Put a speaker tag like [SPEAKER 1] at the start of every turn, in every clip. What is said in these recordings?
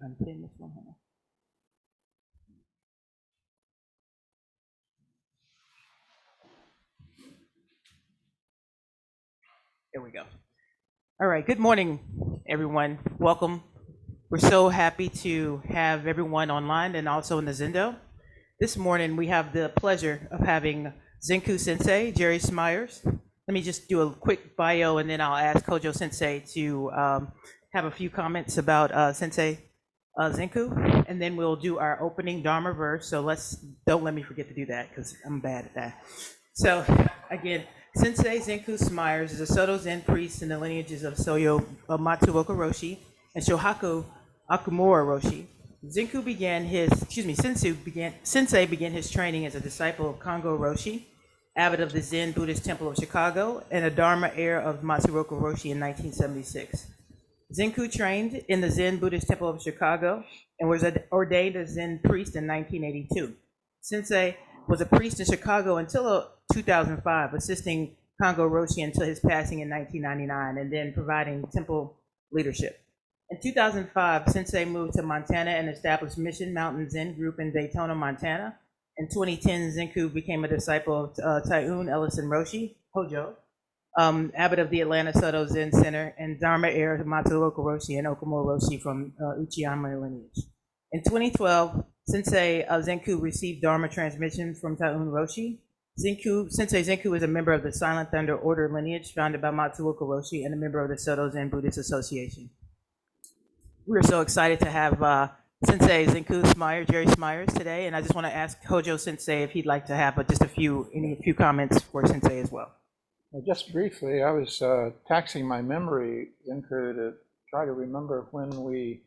[SPEAKER 1] Unpin this one. There we go. All right. Good morning, everyone. Welcome. We're so happy to have everyone online and also in the Zendo. This morning, we have the pleasure of having Zenku Sensei, Jerry Smyers. Let me just do a quick bio, and then I'll ask Kojo Sensei to have a few comments about Sensei Zenku, and then we'll do our opening Dharma verse. So don't let me forget to do that because I'm bad at that. So again, Sensei Zenku Smyers is a Soto Zen priest in the lineages of Soyo Matsuoka Roshi and Shohaku Akumura Roshi. Sensei began his training as a disciple of Kongo Roshi, abbot of the Zen Buddhist Temple of Chicago, and a Dharma heir of Matsuoka Roshi in 1976. Zenku trained in the Zen Buddhist Temple of Chicago and was ordained a Zen priest in 1982. Sensei was a priest in Chicago until 2005, assisting Kongo Roshi until his passing in 1999, and then providing temple leadership. In 2005, Sensei moved to Montana and established Mission Mountain Zen Group in Daytona, Montana. In 2010, Zenku became a disciple of Taiun Ellison Roshi, Hojo, abbot of the Atlanta Soto Zen Center, and Dharma heir of Matsuoka Roshi and Okumura Roshi from Uchiyama lineage. In 2012, Sensei Zenku received Dharma transmission from Taiun Roshi. Sensei Zenku is a member of the Silent Thunder Order lineage founded by Matsuoka Roshi and a member of the Soto Zen Buddhist Association. We're so excited to have Sensei Zenku Smyers, Jerry Smyers today, and I just want to ask Hojo Sensei if he'd like to have just a few comments for Sensei as well.
[SPEAKER 2] Just briefly, I was taxing my memory, Zenku, to try to remember when we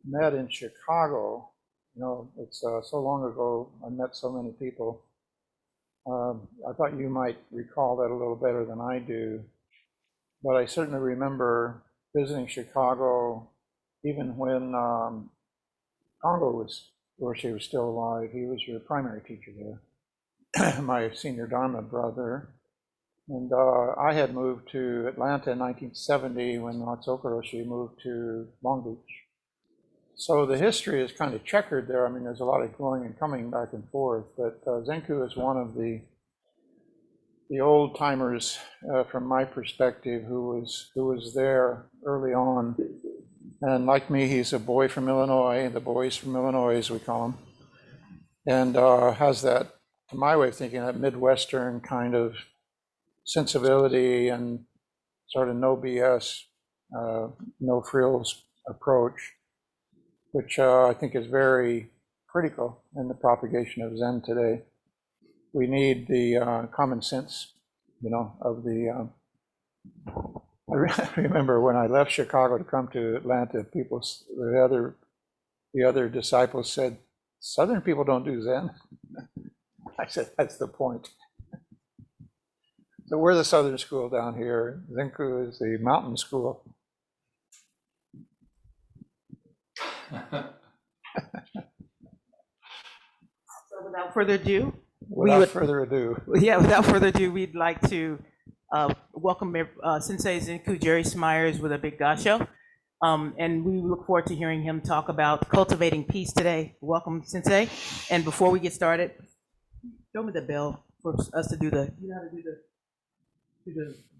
[SPEAKER 2] met in Chicago. You know, it's so long ago, I met so many people. I thought you might recall that a little better than I do, but I certainly remember visiting Chicago even when Kongo Roshi was still alive. He was your primary teacher there, my senior Dharma brother. And I had moved to Atlanta in 1970 when Matsuoka Roshi moved to Long Beach. So the history is kind of checkered there. I mean, there's a lot of going and coming back and forth, but Zenku is one of the old timers from my perspective who was there early on. And like me, he's a boy from Illinois, the boys from Illinois, as we call them, and has that, to my way of thinking, that Midwestern kind of sensibility and sort of no BS, no frills approach, which I think is very critical in the propagation of Zen today. We need the common sense, you know, of the. I remember when I left Chicago to come to Atlanta, the other disciples said, "Southern people don't do Zen." I said, "That's the point." So we're the Southern school down here. Zenku is the mountain school.
[SPEAKER 1] So without further ado,
[SPEAKER 2] without further ado,
[SPEAKER 1] we'd like to welcome Sensei Zenku Jerry Smyers with a big gasho. And we look forward to hearing him talk about cultivating peace today. Welcome, Sensei. And before we get started, show me the bell for us to do the, you know how to do the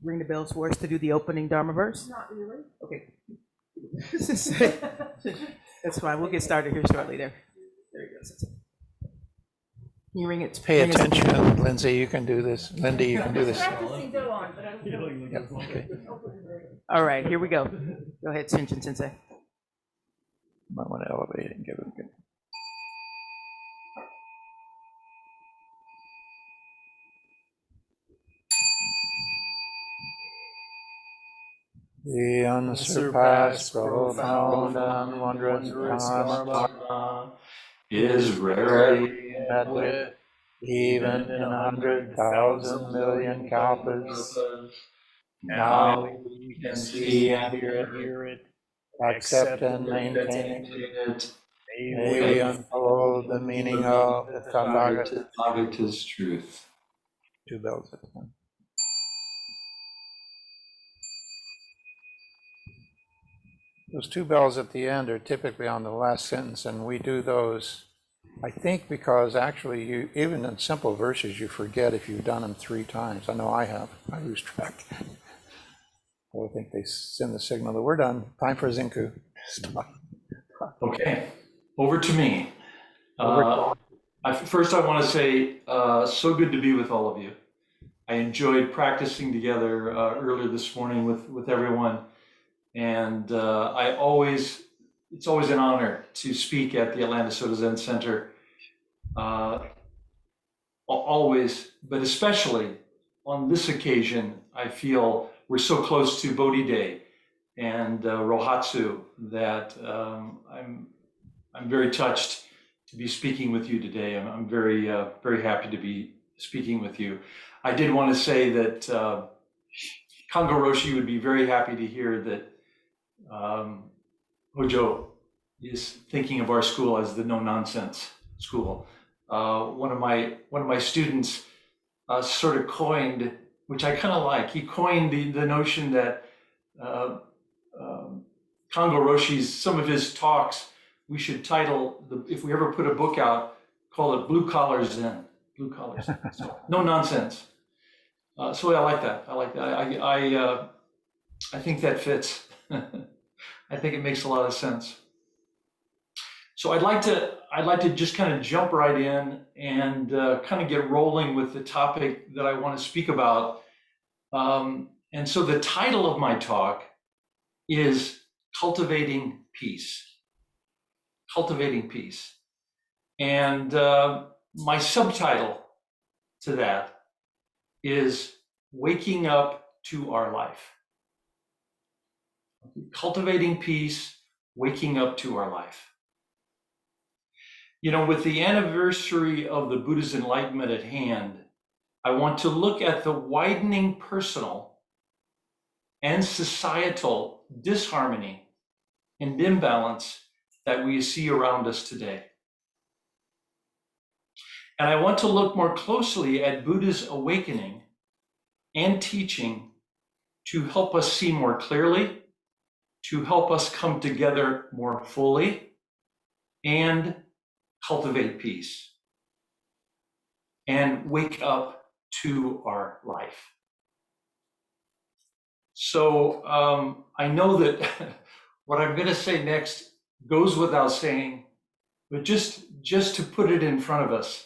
[SPEAKER 1] ring the bells for us to do the opening Dharma verse? Not really. Okay. That's fine. We'll get started here shortly there. There you go, Sensei. Can you ring it?
[SPEAKER 2] Pay attention, Lindsay, you can do this. Lindy, you can do this.
[SPEAKER 1] Okay. All right, here we go. Go ahead, Sensei.
[SPEAKER 2] Might want to elevate it and give it a good. The unsurpassed, profound, and wondrous Dharma is rarely met with, even in 100,000 million kalpas. Now we can see and hear it, accept and maintain it. May we unfold the meaning of the Tathagata's truth. Two bells at a time. those two bells at the end are typically on the last sentence, and we do those, I think, because actually you, even in simple verses, you forget if you've done them 3 times. I know I have. I lose track. I think they send the signal that we're done. Time for Zenku. Stop.
[SPEAKER 3] Okay, over to me. First, I want to say, so good to be with all of you. I enjoyed practicing together earlier this morning with everyone, and it's always an honor to speak at the Atlanta Soto Zen Center. Always, but especially on this occasion, I feel we're so close to Bodhi Day and Rohatsu that I'm very touched to be speaking with you today. I'm very happy to be speaking with you. I did want to say that Kango Roshi would be very happy to hear that Hojo is thinking of our school as the no nonsense school. One of my students sort of coined, which I kind of like. He coined the notion that Kango Roshi's, some of his talks, we should title, if we ever put a book out, call it Blue Collar Zen. Blue Collar Zen. So, no nonsense. So I like that. I like that. I think that fits. I think it makes a lot of sense. So I'd like to just kind of jump right in and kind of get rolling with the topic that I want to speak about. And so the title of my talk is Cultivating Peace. Cultivating Peace. And my subtitle to that is Waking Up to Our Life. Cultivating Peace, Waking Up to Our Life. You know, with the anniversary of the Buddha's enlightenment at hand, I want to look at the widening personal and societal disharmony and imbalance that we see around us today. And I want to look more closely at Buddha's awakening and teaching to help us see more clearly, to help us come together more fully, and cultivate peace and wake up to our life. So I know that what I'm going to say next goes without saying, but just to put it in front of us,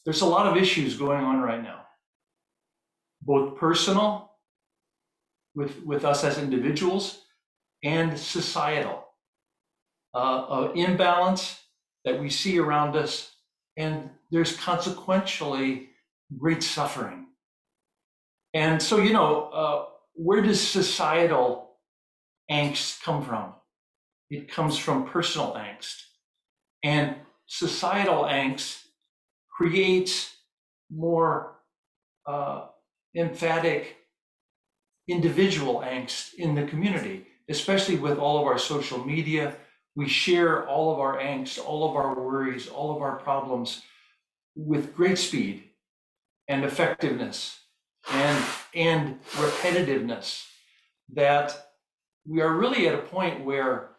[SPEAKER 3] there's a lot of issues going on right now, both personal with us as individuals and societal. Imbalance that we see around us, and there's consequentially great suffering. And so, you know, where does societal angst come from? It comes from personal angst. And societal angst creates more emphatic individual angst in the community, especially with all of our social media. We share all of our angst, all of our worries, all of our problems with great speed and effectiveness and repetitiveness, that we are really at a point where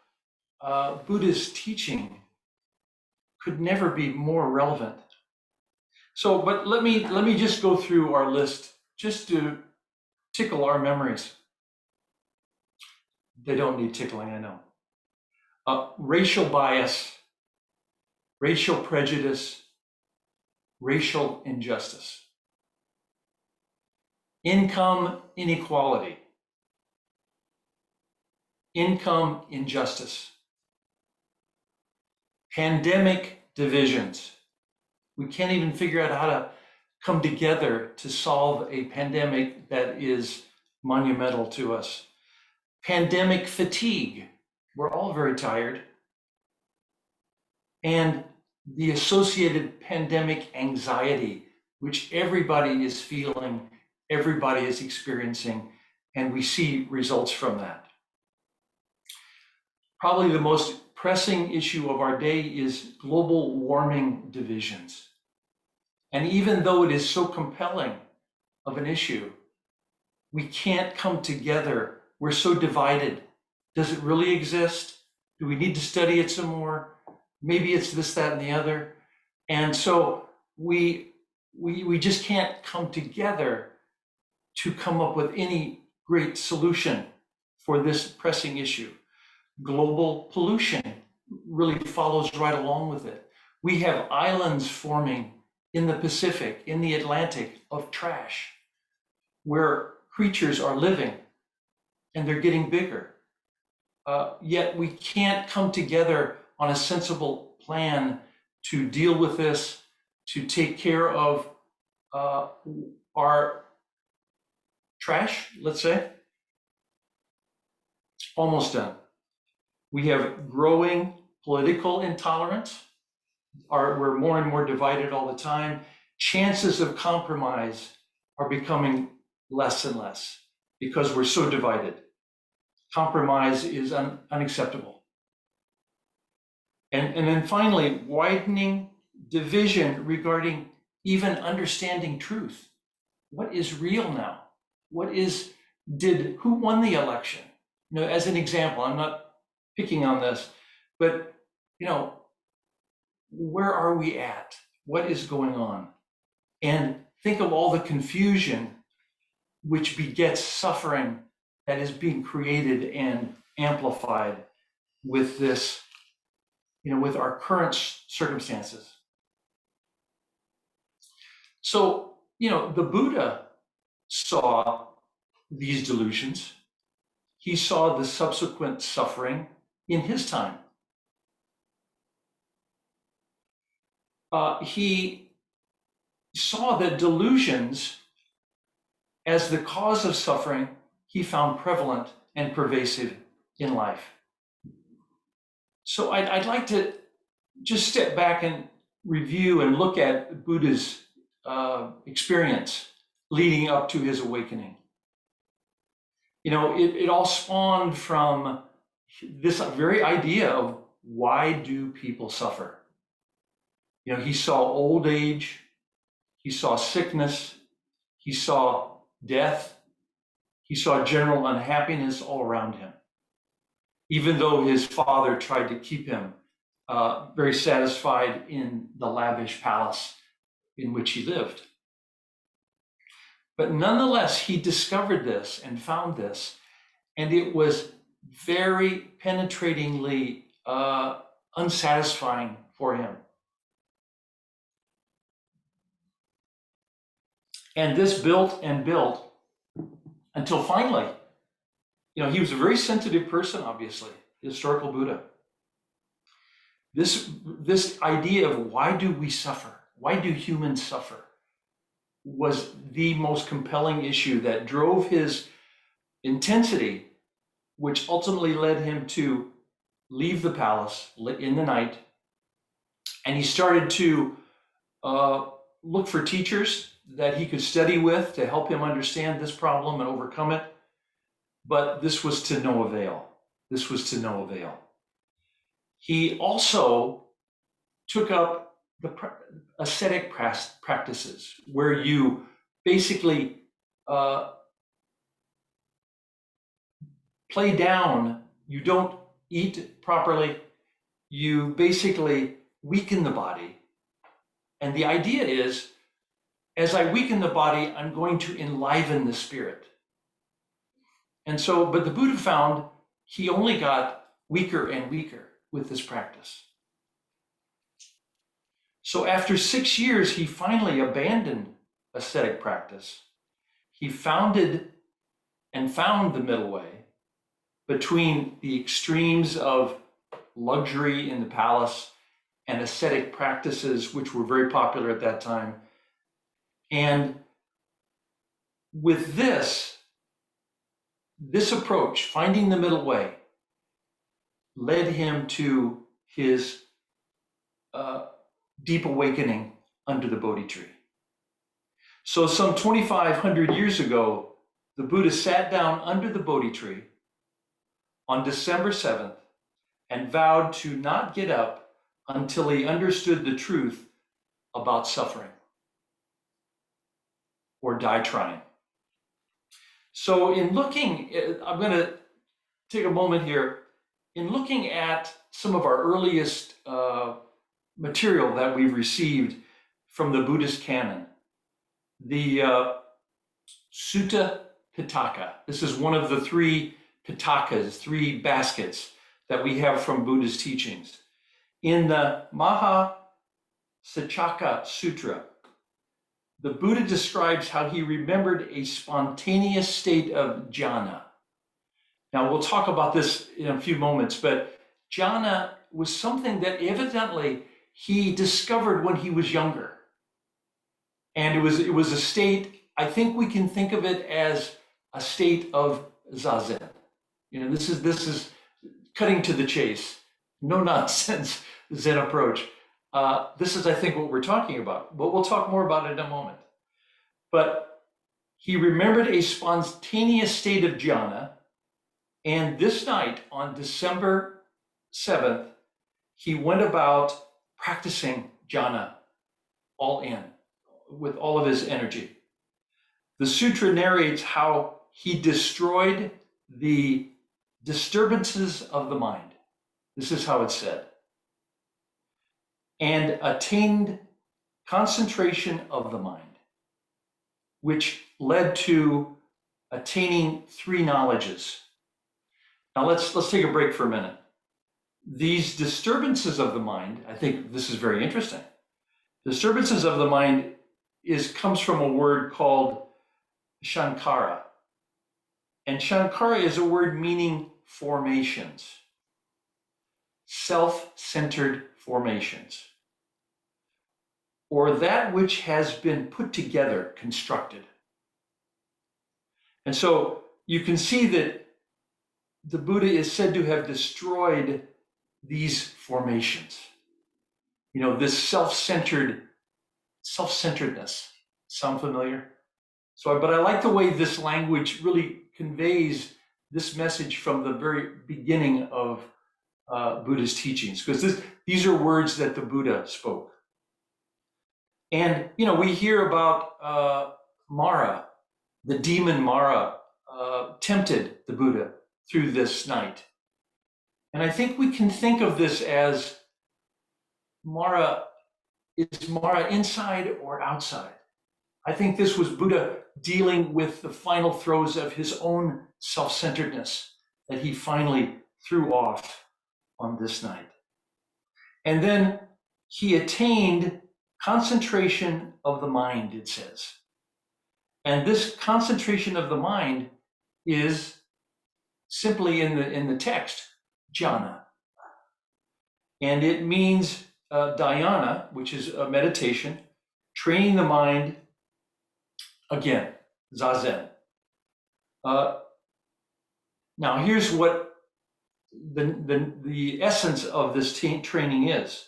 [SPEAKER 3] Buddha's teaching could never be more relevant. So, but let me just go through our list just to tickle our memories. They don't need tickling, I know. Racial bias, racial prejudice, racial injustice, income inequality, income injustice, pandemic divisions. We can't even figure out how to come together to solve a pandemic that is monumental to us. Pandemic fatigue. We're all very tired. And the associated pandemic anxiety, which everybody is feeling, everybody is experiencing, and we see results from that. Probably the most pressing issue of our day is global warming divisions. And even though it is so compelling of an issue, we can't come together. We're so divided Does it really exist? Do we need to study it some more? Maybe it's this, that, and the other. And so we just can't come together to come up with any great solution for this pressing issue. Global pollution really follows right along with it. We have islands forming in the Pacific, in the Atlantic, of trash, where creatures are living and they're getting bigger. Yet we can't come together on a sensible plan to deal with this, to take care of our trash, let's say. Almost done. We have growing political intolerance. We're more and more divided all the time. Chances of compromise are becoming less and less because we're so divided. Compromise is unacceptable. And then finally, widening division regarding even understanding truth. What is real now? Who won the election? You know, as an example, I'm not picking on this, but you know, where are we at? What is going on? And think of all the confusion which begets suffering that is being created and amplified with this, you know, with our current circumstances. So, you know, the Buddha saw these delusions. He saw the subsequent suffering in his time. He saw that delusions as the cause of suffering he found prevalent and pervasive in life. So I'd like to just step back and review and look at Buddha's experience leading up to his awakening. You know, it all spawned from this very idea of why do people suffer? You know, he saw old age, he saw sickness, he saw death, he saw general unhappiness all around him, even though his father tried to keep him very satisfied in the lavish palace in which he lived. But nonetheless, he discovered this and found this, and it was very penetratingly unsatisfying for him. And this built and built until finally, you know, he was a very sensitive person, obviously, the historical Buddha. This idea of why do we suffer? Why do humans suffer? Was the most compelling issue that drove his intensity, which ultimately led him to leave the palace in the night. And he started to look for teachers that he could study with to help him understand this problem and overcome it. But this was to no avail. This was to no avail. He also took up the ascetic practices, where you basically play down, you don't eat properly, you basically weaken the body. And the idea is, as I weaken the body, I'm going to enliven the spirit. And so, but the Buddha found he only got weaker and weaker with this practice. So after 6 years, he finally abandoned ascetic practice. He founded and found the middle way between the extremes of luxury in the palace and ascetic practices, which were very popular at that time. And with this approach, finding the middle way, led him to his deep awakening under the Bodhi tree. So some 2,500 years ago, the Buddha sat down under the Bodhi tree on December 7th and vowed to not get up until he understood the truth about suffering, or die trying. So in looking, I'm going to take a moment here. In looking at some of our earliest material that we've received from the Buddhist canon, the Sutta Pitaka. This is one of the three Pitakas, three baskets that we have from Buddha's teachings. In the ASZC Sutra, the Buddha describes how he remembered a spontaneous state of jhana. Now, we'll talk about this in a few moments, but jhana was something that evidently he discovered when he was younger. And it was a state, I think we can think of it as a state of zazen. You know, this is cutting to the chase, no nonsense Zen approach. This is, I think, what we're talking about, but we'll talk more about it in a moment. But he remembered a spontaneous state of jhana, and this night on December 7th, he went about practicing jhana all in, with all of his energy. The sutra narrates how he destroyed the disturbances of the mind. This is how it's said. And attained concentration of the mind, which led to attaining three knowledges. Now let's take a break for a minute. These disturbances of the mind, I think this is very interesting. Disturbances of the mind comes from a word called Shankara. And Shankara is a word meaning formations, self-centered formations, or that which has been put together, constructed. And so you can see that the Buddha is said to have destroyed these formations. You know, this self-centeredness. Sound familiar? But I like the way this language really conveys this message from the very beginning of Buddha's teachings, because these are words that the Buddha spoke. And, you know, we hear about Mara, the demon Mara, tempted the Buddha through this night. And I think we can think of this as Mara, is Mara inside or outside? I think this was Buddha dealing with the final throes of his own self-centeredness that he finally threw off on this night. And then he attained concentration of the mind, it says. And this concentration of the mind is simply in the text, jhana. And it means dhyana, which is a meditation, training the mind, again, zazen. Now here's what the essence of this training is.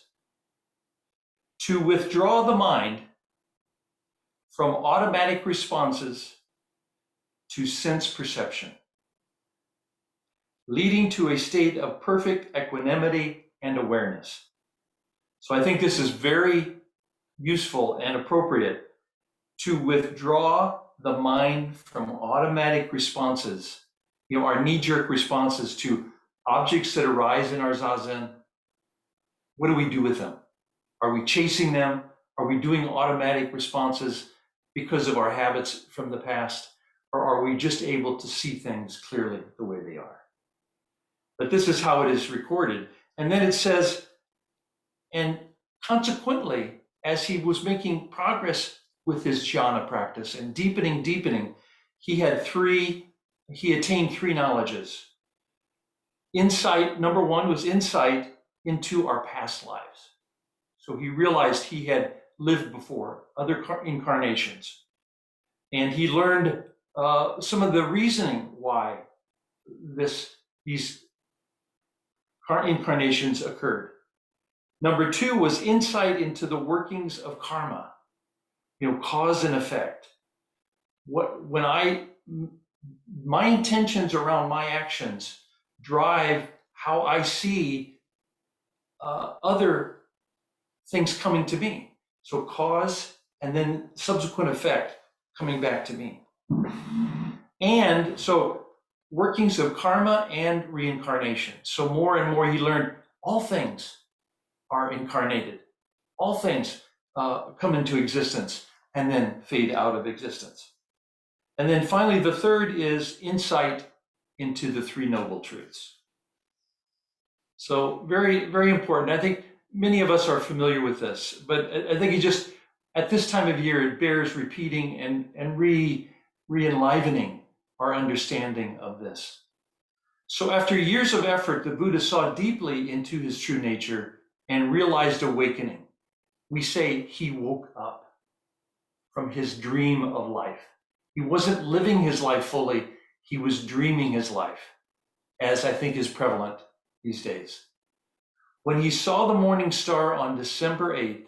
[SPEAKER 3] To withdraw the mind from automatic responses to sense perception, leading to a state of perfect equanimity and awareness. So I think this is very useful and appropriate to withdraw the mind from automatic responses, you know, our knee-jerk responses to objects that arise in our zazen. What do we do with them? Are we chasing them? Are we doing automatic responses because of our habits from the past? Or are we just able to see things clearly the way they are? But this is how it is recorded. And then it says, and consequently, as he was making progress with his jhana practice and deepening, he attained three knowledges. Insight, number one was insight into our past lives. So he realized he had lived before, other incarnations. And he learned some of the reasoning why these incarnations occurred. Number two was insight into the workings of karma, you know, cause and effect. My intentions around my actions drive how I see other things coming to me. So cause and then subsequent effect coming back to me. And so workings of karma and reincarnation. So more and more he learned all things are incarnated. All things come into existence and then fade out of existence. And then finally, the third is insight into the Three Noble Truths. So very, very important. I think many of us are familiar with this, but I think it just, at this time of year, it bears repeating and re-enlivening our understanding of this. So after years of effort, the Buddha saw deeply into his true nature and realized awakening. We say he woke up from his dream of life. He wasn't living his life fully, he was dreaming his life, as I think is prevalent these days. When he saw the morning star on December 8th,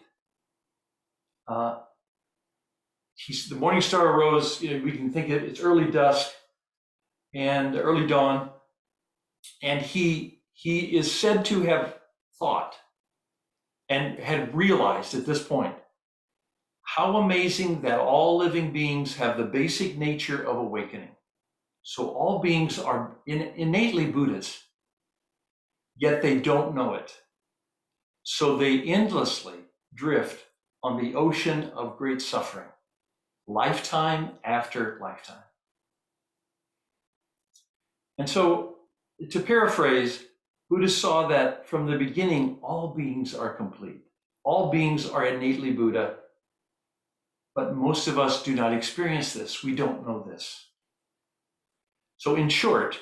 [SPEAKER 3] the morning star arose, we can think it's early dusk and early dawn, and he is said to have thought and had realized at this point how amazing that all living beings have the basic nature of awakening. So all beings are innately Buddhas, yet they don't know it. So they endlessly drift on the ocean of great suffering, lifetime after lifetime. And so, to paraphrase, Buddha saw that from the beginning, all beings are complete. All beings are innately Buddha, but most of us do not experience this. We don't know this. So in short,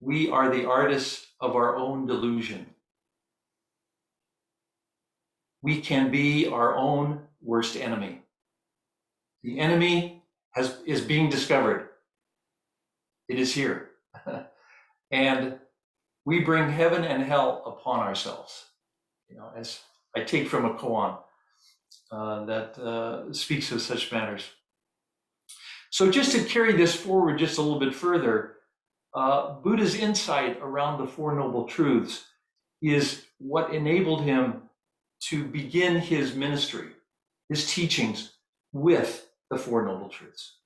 [SPEAKER 3] we are the artists of our own delusion. We can be our own worst enemy. The enemy is being discovered. It is here. And we bring heaven and hell upon ourselves. As I take from a koan that speaks of such matters. So just to carry this forward just a little bit further, Buddha's insight around the Four Noble Truths is what enabled him to begin his ministry, his teachings with the Four Noble Truths.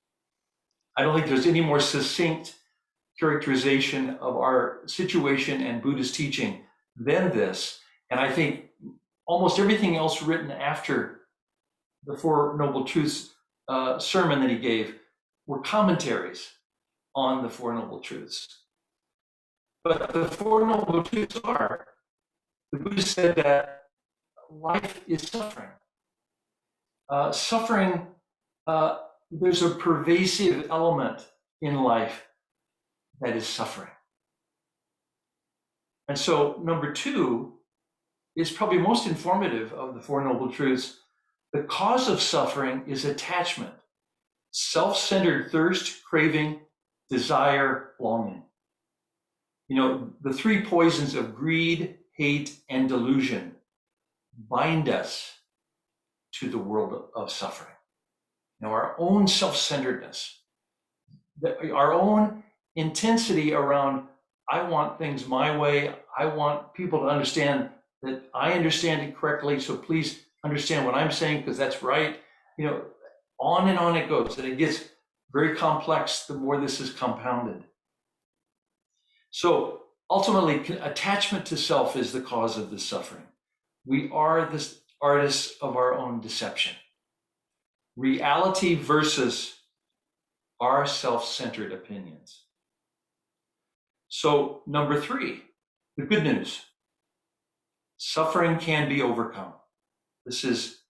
[SPEAKER 3] I don't think there's any more succinct characterization of our situation and Buddha's teaching than this. And I think almost everything else written after the Four Noble Truths sermon that he gave were commentaries on the Four Noble Truths. But the Four Noble Truths are, the Buddha said that life is suffering. There's a pervasive element in life that is suffering. And so number two is probably most informative of the Four Noble Truths. The cause of suffering is attachment, self-centered thirst, craving, desire, longing. The three poisons of greed, hate, and delusion bind us to the world of suffering. Our own self-centeredness, our own intensity around, I want things my way. I want people to understand that I understand it correctly. So please understand what I'm saying because that's right. On and on it goes. And it gets very complex the more this is compounded. So ultimately, attachment to self is the cause of this suffering. We are the artists of our own deception. Reality versus our self-centered opinions. So number three, the good news. Suffering can be overcome. This is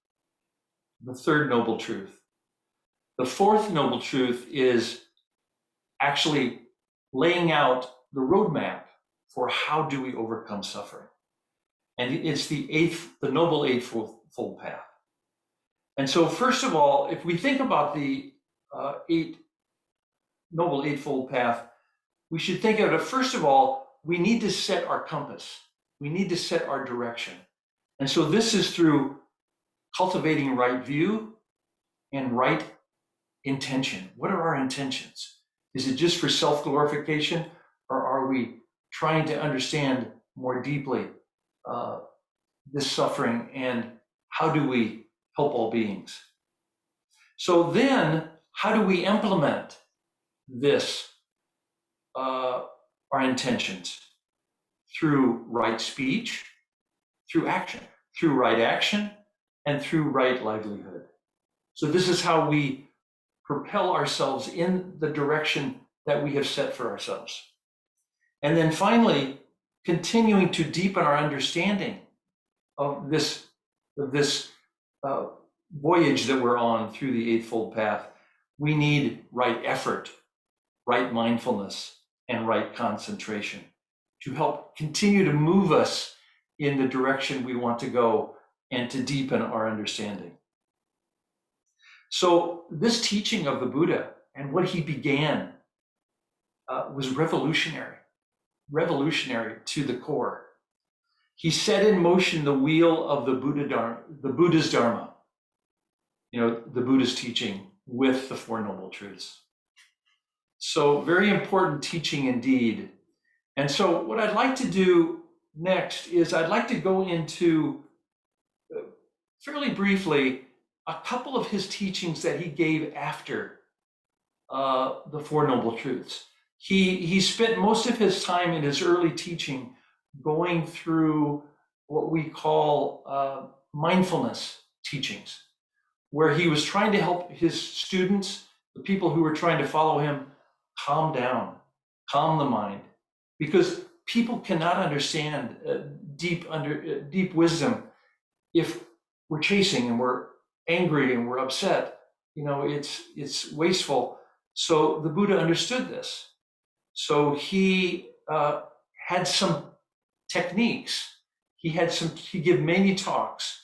[SPEAKER 3] the third noble truth. The fourth noble truth is actually laying out the roadmap for how do we overcome suffering. And it's the noble eightfold path. And so first of all, if we think about the noble eightfold path, we should think of it, first of all, we need to set our compass. We need to set our direction. And so this is through cultivating right view and right intention. What are our intentions? Is it just for self-glorification, or are we trying to understand more deeply this suffering and how do we help all beings? So then, how do we implement this, our intentions through right speech, through action, through right action, and through right livelihood. So this is how we propel ourselves in the direction that we have set for ourselves. And then finally, continuing to deepen our understanding of this voyage that we're on through the Eightfold Path, we need right effort, right mindfulness, and right concentration to help continue to move us in the direction we want to go and to deepen our understanding. So this teaching of the Buddha and what he began was revolutionary to the core. He set in motion the wheel of the Buddha's Dharma, the Buddha's teaching with the Four Noble Truths. So very important teaching indeed. And so what I'd like to do next is I'd like to go into, fairly briefly, a couple of his teachings that he gave after the Four Noble Truths. He spent most of his time in his early teaching going through what we call mindfulness teachings, where he was trying to help his students, the people who were trying to follow him, calm down, calm the mind, because people cannot understand deep wisdom if we're chasing and we're angry and we're upset. It's wasteful. So the Buddha understood this. So he had some techniques. He gave many talks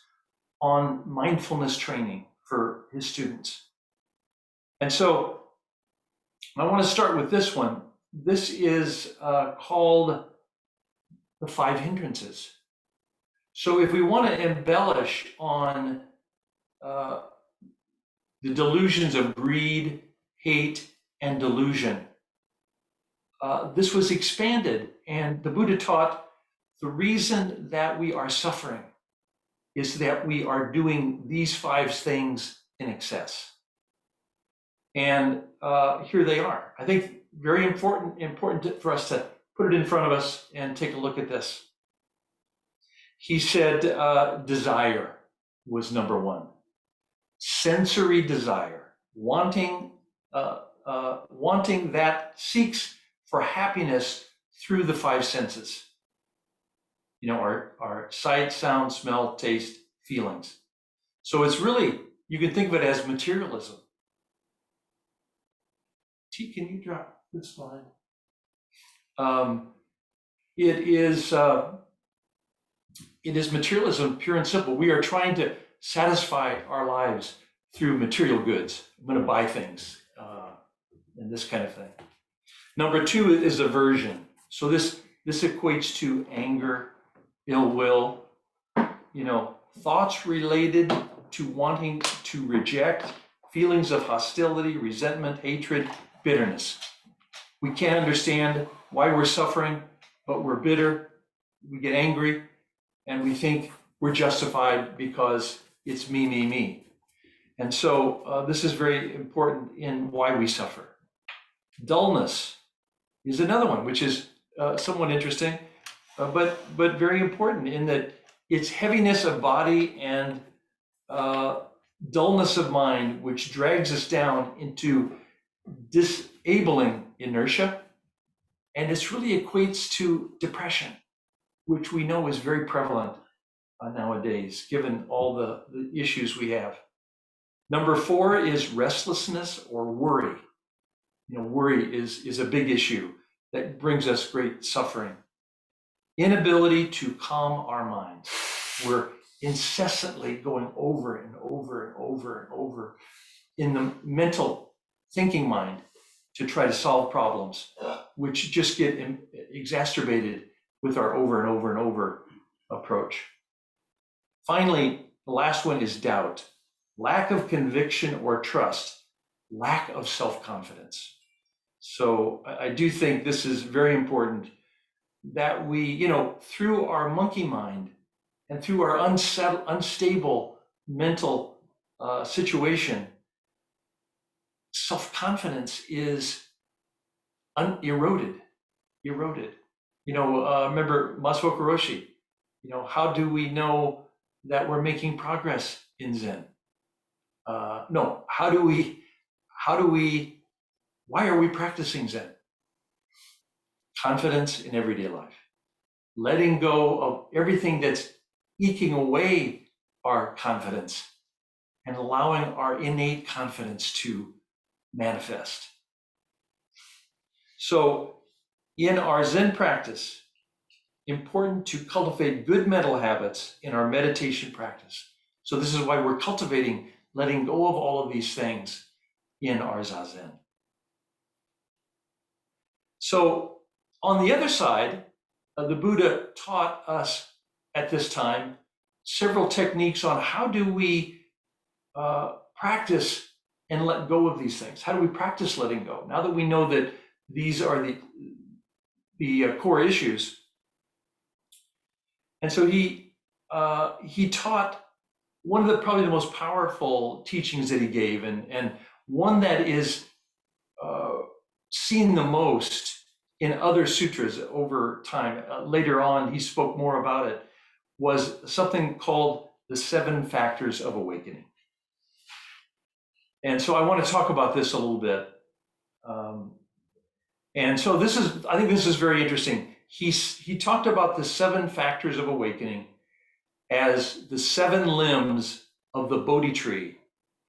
[SPEAKER 3] on mindfulness training for his students. And so I want to start with this one. This is called the Five Hindrances. So if we want to embellish on the delusions of greed, hate, and delusion, this was expanded, and the Buddha taught the reason that we are suffering is that we are doing these five things in excess. And here they are. I think very important for us to put it in front of us and take a look at this. He said desire was number one. Sensory desire, wanting that seeks for happiness through the five senses. Our sight, sound, smell, taste, feelings. So it's really, you can think of it as materialism. T, can you drop this slide? It is materialism, pure and simple. We are trying to satisfy our lives through material goods. I'm going to buy things and this kind of thing. Number two is aversion. So this equates to anger, ill will, thoughts related to wanting to reject, feelings of hostility, resentment, hatred, bitterness. We can't understand why we're suffering, but we're bitter, we get angry, and we think we're justified because it's me, me, me. And so this is very important in why we suffer. Dullness is another one, which is somewhat interesting, but very important in that it's heaviness of body and dullness of mind, which drags us down into disabling inertia. And this really equates to depression, which we know is very prevalent nowadays, given all the issues we have. Number four is restlessness or worry. Worry is a big issue that brings us great suffering. Inability to calm our minds. We're incessantly going over and over and over and over in the mental thinking mind to try to solve problems, which just get exacerbated with our over and over and over approach. Finally, the last one is doubt. Lack of conviction or trust, lack of self-confidence. So I do think this is very important that we, through our monkey mind and through our unstable mental situation, self-confidence is eroded. Remember Masaoka Roshi, how do we know that we're making progress in Zen? No, why are we practicing Zen? Confidence in everyday life. Letting go of everything that's eking away our confidence and allowing our innate confidence to manifest. So in our Zen practice, important to cultivate good mental habits in our meditation practice. So this is why we're cultivating letting go of all of these things in our Zazen. So on the other side, the Buddha taught us at this time several techniques on how do we practice and let go of these things. How do we practice letting go? Now that we know that these are the core issues. And so he taught one of probably the most powerful teachings that he gave, and one that is seen the most in other sutras over time. Later on, he spoke more about it, was something called the 7 factors of awakening. And so I want to talk about this a little bit. And so I think this is very interesting. He talked about the 7 factors of awakening as the 7 limbs of the Bodhi tree,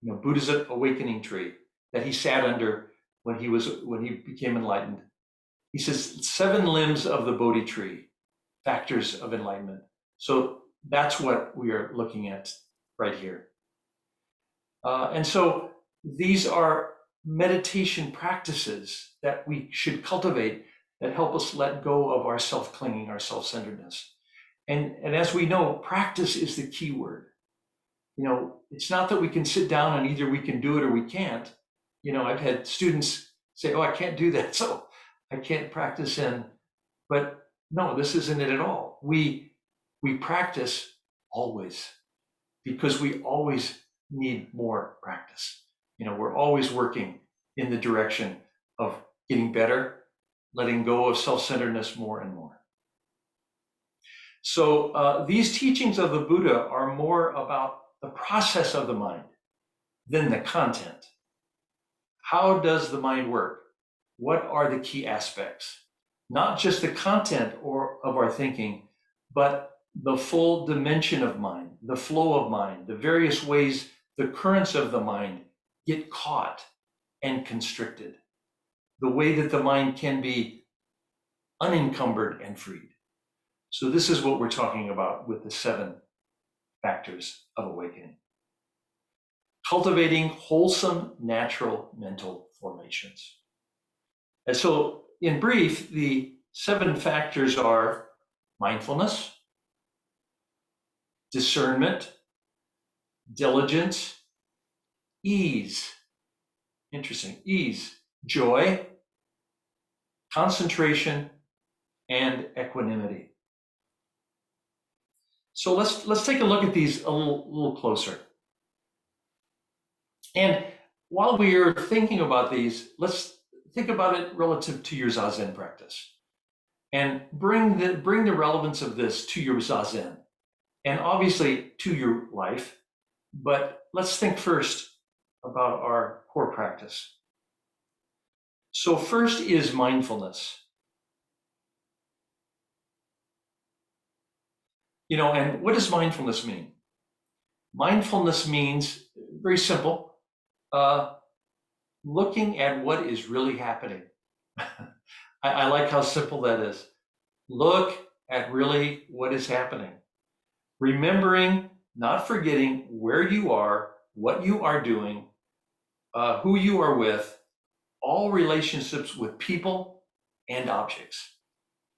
[SPEAKER 3] Buddha's awakening tree that he sat under when he became enlightened. He says 7 limbs of the Bodhi tree, factors of enlightenment. So that's what we are looking at right here. And so these are meditation practices that we should cultivate that help us let go of our self-clinging, our self-centeredness. And as we know, practice is the key word. It's not that we can sit down and either we can do it or we can't. I've had students say, oh, I can't do that, so I can't practice in. But no, this isn't it at all. We practice always because we always need more practice. We're always working in the direction of getting better, letting go of self-centeredness more and more. So these teachings of the Buddha are more about the process of the mind than the content. How does the mind work? What are the key aspects? Not just the content of our thinking, but the full dimension of mind, the flow of mind, the various ways the currents of the mind get caught and constricted, the way that the mind can be unencumbered and freed. So this is what we're talking about with the 7 factors of awakening. Cultivating wholesome, natural mental formations. And so in brief, the 7 factors are mindfulness, discernment, diligence, ease, interesting, ease, joy, concentration, and equanimity. So let's take a look at these a little closer. And while we are thinking about these, let's think about it relative to your Zazen practice, and bring the relevance of this to your Zazen, and obviously to your life. But let's think first about our core practice. So first is mindfulness. And what does mindfulness mean? Mindfulness means, very simple, looking at what is really happening. I like how simple that is. Look at really what is happening. Remembering, not forgetting where you are, what you are doing, who you are with, all relationships with people and objects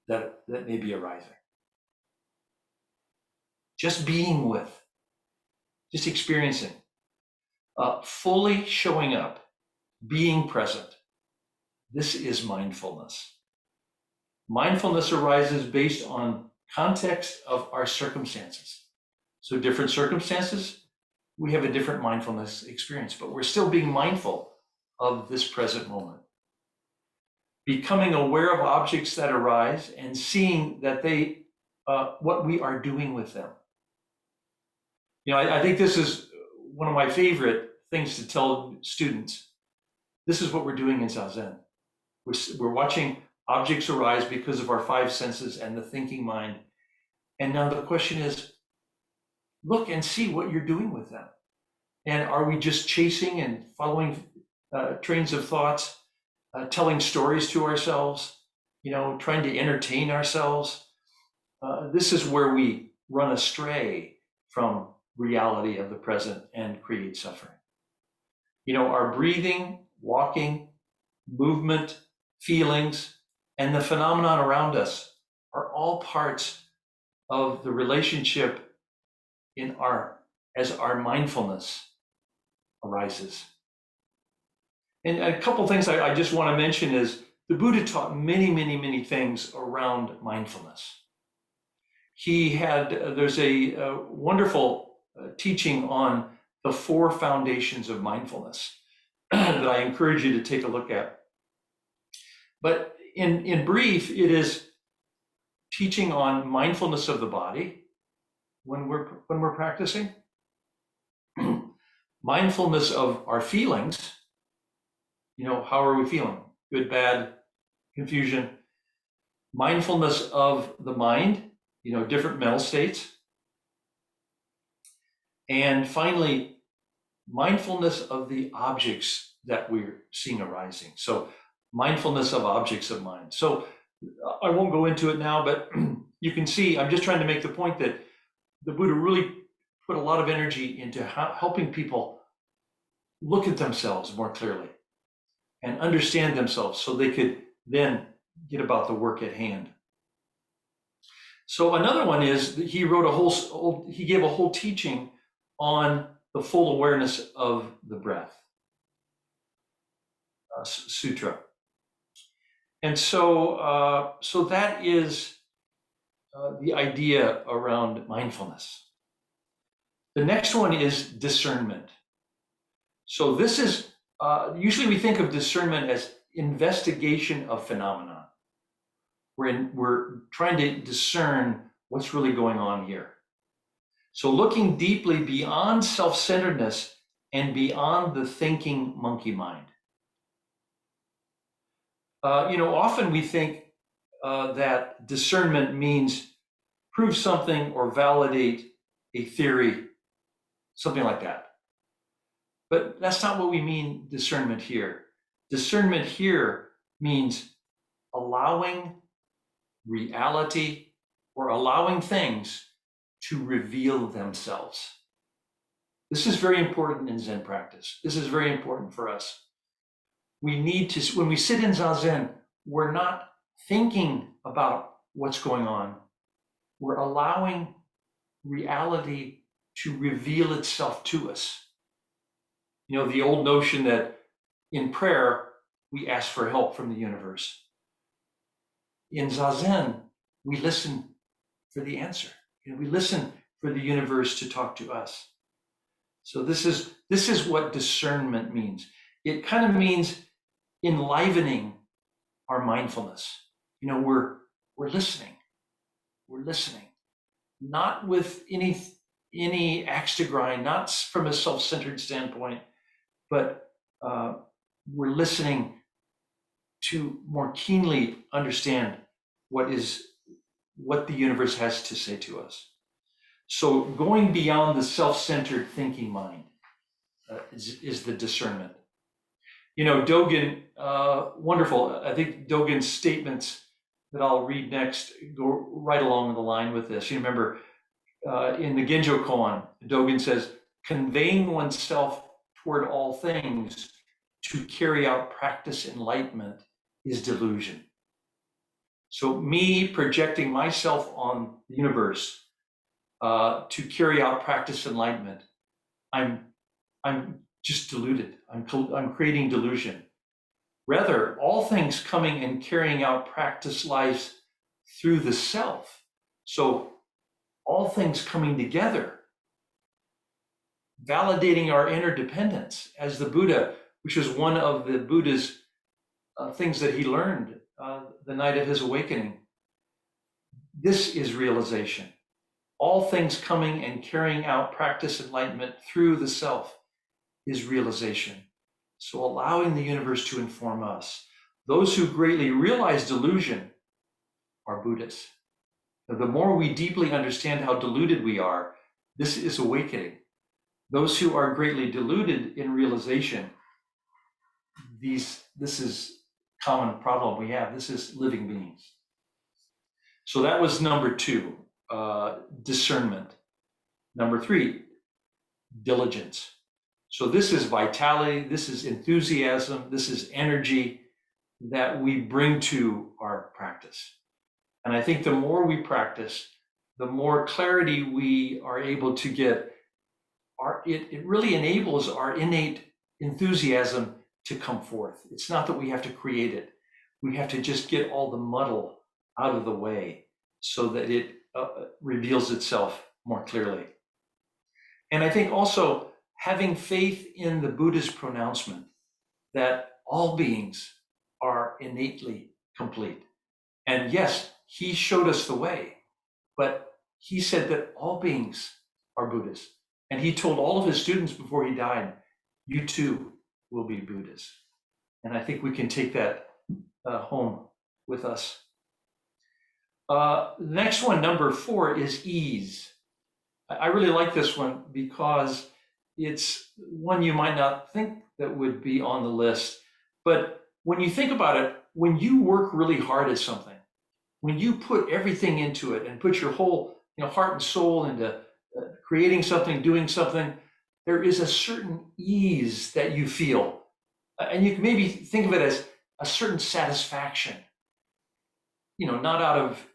[SPEAKER 3] that may be arising. Just being with, just experiencing, fully showing up, being present. This is mindfulness. Mindfulness arises based on context of our circumstances. So different circumstances, we have a different mindfulness experience, but we're still being mindful of this present moment. becoming aware of objects that arise and seeing that what we are doing with them. I think this is one of my favorite things to tell students. This is what we're doing in Zazen. We're watching objects arise because of our five senses and the thinking mind. And now the question is, look and see what you're doing with them. And are we just chasing and following trains of thoughts, telling stories to ourselves, trying to entertain ourselves? This is where we run astray from reality of the present and create suffering. Our breathing, walking, movement, feelings, and the phenomenon around us are all parts of the relationship as our mindfulness arises. And a couple things I just want to mention is the Buddha taught many, many, many things around mindfulness. There's a wonderful teaching on the 4 foundations of mindfulness that I encourage you to take a look at. But in brief, it is teaching on mindfulness of the body when we're practicing, mindfulness of our feelings. How are we feeling? Good, bad, confusion. Mindfulness of the mind, different mental states. And finally, mindfulness of the objects that we're seeing arising. So mindfulness of objects of mind. So I won't go into it now, but you can see, I'm just trying to make the point that the Buddha really put a lot of energy into helping people look at themselves more clearly and understand themselves so they could then get about the work at hand. So another one is that he gave a whole teaching on the full awareness of the breath, Sutra. And so that is the idea around mindfulness. The next one is discernment. So this is, usually we think of discernment as investigation of phenomena. We're trying to discern what's really going on here. So looking deeply beyond self-centeredness and beyond the thinking monkey mind. Often we think that discernment means prove something or validate a theory, something like that. But that's not what we mean discernment here. Discernment here means allowing reality or allowing things to reveal themselves. This is very important in Zen practice. This is very important for us. We need to, when we sit in Zazen, we're not thinking about what's going on. We're allowing reality to reveal itself to us. The old notion that in prayer, we ask for help from the universe. In Zazen, we listen for the answer. We listen for the universe to talk to us. So this is what discernment means. It kind of means enlivening our mindfulness. We're listening. We're listening, not with any axe to grind, not from a self-centered standpoint, but we're listening to more keenly understand what the universe has to say to us. So going beyond the self-centered thinking mind is the discernment. Dogen, wonderful. I think Dogen's statements that I'll read next go right along the line with this. You remember in the Genjo Koan, Dogen says, conveying oneself toward all things to carry out practice enlightenment is delusion. So me projecting myself on the universe to carry out practice enlightenment, I'm just deluded. I'm creating delusion. Rather, all things coming and carrying out practice lives through the self. So all things coming together, validating our interdependence as the Buddha, which is one of the Buddha's things that he learned the night of his awakening. This is realization. All things coming and carrying out practice enlightenment through the self is realization. So allowing the universe to inform us. Those who greatly realize delusion are Buddhists. Now, the more we deeply understand how deluded we are, this is awakening. Those who are greatly deluded in realization, this is common problem we have. This is living beings. So that was number 2, discernment. Number 3, diligence. So this is vitality, this is enthusiasm, this is energy that we bring to our practice. And I think the more we practice, the more clarity we are able to get. It really enables our innate enthusiasm to come forth. It's not that we have to create it. We have to just get all the muddle out of the way so that it reveals itself more clearly. And I think also having faith in the Buddha's pronouncement that all beings are innately complete. And yes, he showed us the way, but he said that all beings are Buddhas. And he told all of his students before he died, you too will be Buddhas. And I think we can take that home with us. Next one, number 4, is ease. I really like this one because it's one you might not think that would be on the list. But when you think about it, when you work really hard at something, when you put everything into it and put your whole heart and soul into creating something, doing something, there is a certain ease that you feel. And you can maybe think of it as a certain satisfaction, not out of,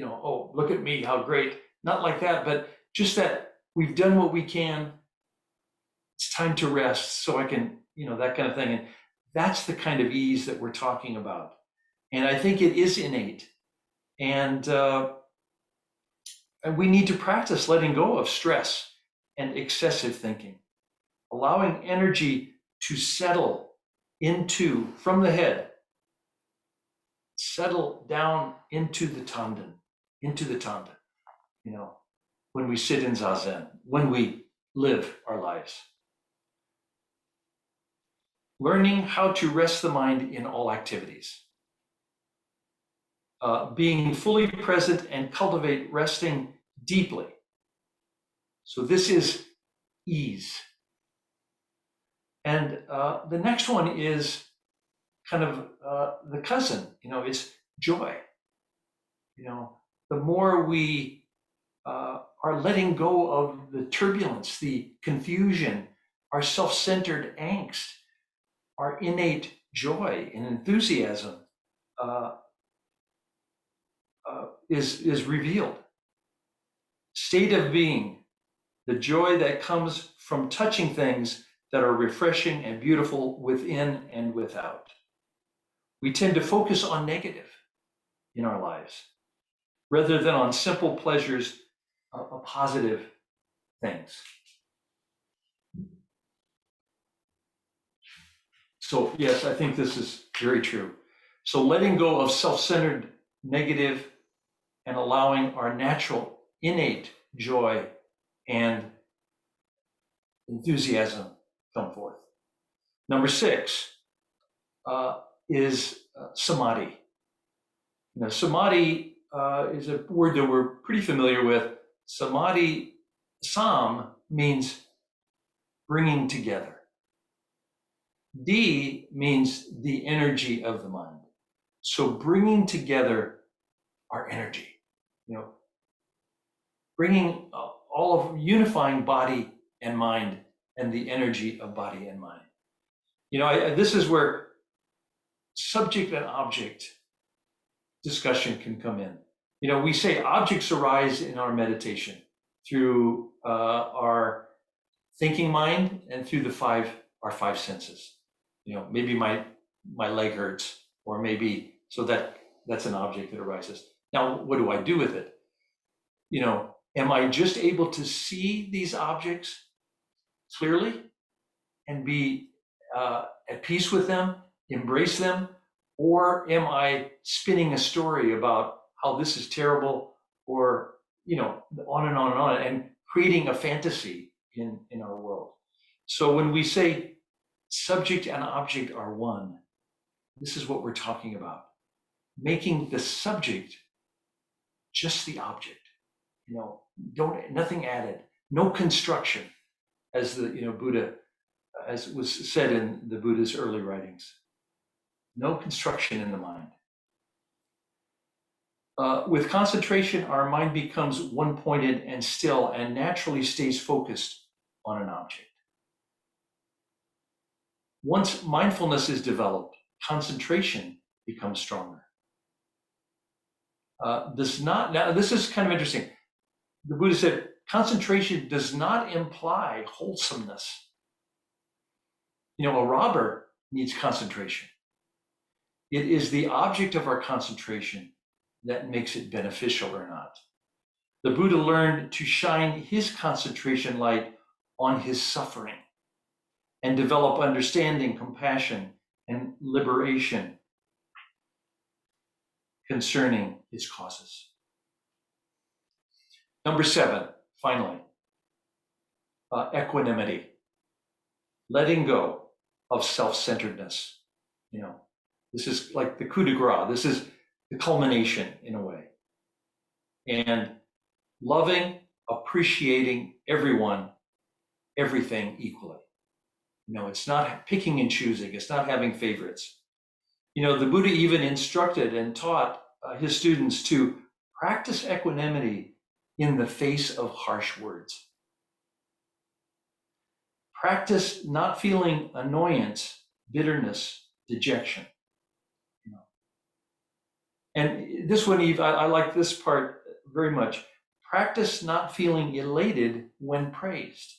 [SPEAKER 3] oh, look at me, how great, not like that, but just that we've done what we can. It's time to rest so I can, that kind of thing. And that's the kind of ease that we're talking about. And I think it is innate. And we need to practice letting go of stress and excessive thinking, allowing energy to settle from the head, settle down into the tanden, when we sit in zazen, when we live our lives. Learning how to rest the mind in all activities. Being fully present and cultivate resting deeply. So this is ease. And the next one is kind of the cousin, it's joy. The more we are letting go of the turbulence, the confusion, our self-centered angst, our innate joy and enthusiasm is revealed. State of being, the joy that comes from touching things that are refreshing and beautiful within and without. We tend to focus on negative in our lives rather than on simple pleasures of positive things. So yes, I think this is very true. So letting go of self-centered negative and allowing our natural innate joy and enthusiasm come forth. Number 6 is samadhi. Samadhi is a word that we're pretty familiar with. Samadhi, sam, means bringing together. D means the energy of the mind. So bringing together our energy, bringing all of unifying body and mind and the energy of body and mind. This is where subject and object discussion can come in. We say objects arise in our meditation through our thinking mind and through our five senses. Maybe my leg hurts, or maybe, so that's an object that arises. Now, what do I do with it? Am I just able to see these objects clearly and be at peace with them, embrace them? Or am I spinning a story about how this is terrible, or, on and on and on, and creating a fantasy in our world? So when we say subject and object are one, this is what we're talking about. Making the subject just the object, nothing added, no construction, as the Buddha, as was said in the Buddha's early writings. No construction in the mind. With concentration, our mind becomes one-pointed and still and naturally stays focused on an object. Once mindfulness is developed, concentration becomes stronger. Now this is kind of interesting. The Buddha said, concentration does not imply wholesomeness. A robber needs concentration. It is the object of our concentration that makes it beneficial or not. The Buddha learned to shine his concentration light on his suffering and develop understanding, compassion, and liberation concerning its causes. Number 7, finally, equanimity, letting go of self-centeredness. This is like the coup de grace. This is the culmination in a way. And loving, appreciating everyone, everything equally. It's not picking and choosing. It's not having favorites. The Buddha even instructed and taught his students to practice equanimity in the face of harsh words. Practice not feeling annoyance, bitterness, dejection. And this one, Eve, I like this part very much. Practice not feeling elated when praised.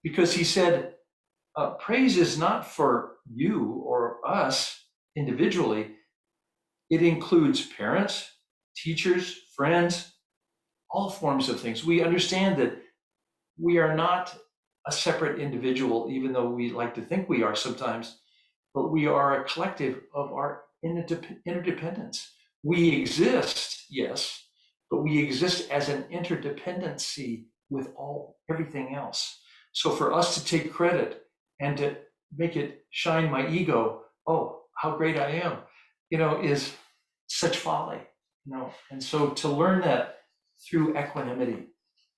[SPEAKER 3] Because he said, praise is not for you or us individually. It includes parents, teachers, friends, all forms of things. We understand that we are not a separate individual, even though we like to think we are sometimes, but we are a collective of our interdependence. We exist, yes, but we exist as an interdependency with everything else. So for us to take credit and to make it shine my ego, oh, how great I am, is such folly, And so to learn that through equanimity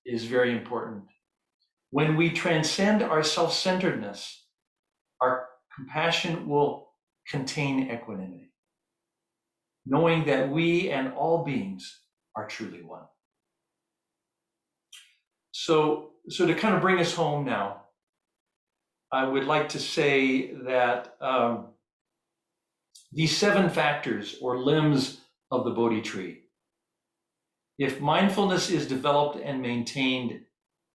[SPEAKER 3] is very important. When we transcend our self-centeredness, our compassion will contain equanimity, knowing that we and all beings are truly one. So to kind of bring us home now, I would like to say that these 7 factors or limbs of the Bodhi tree, if mindfulness is developed and maintained,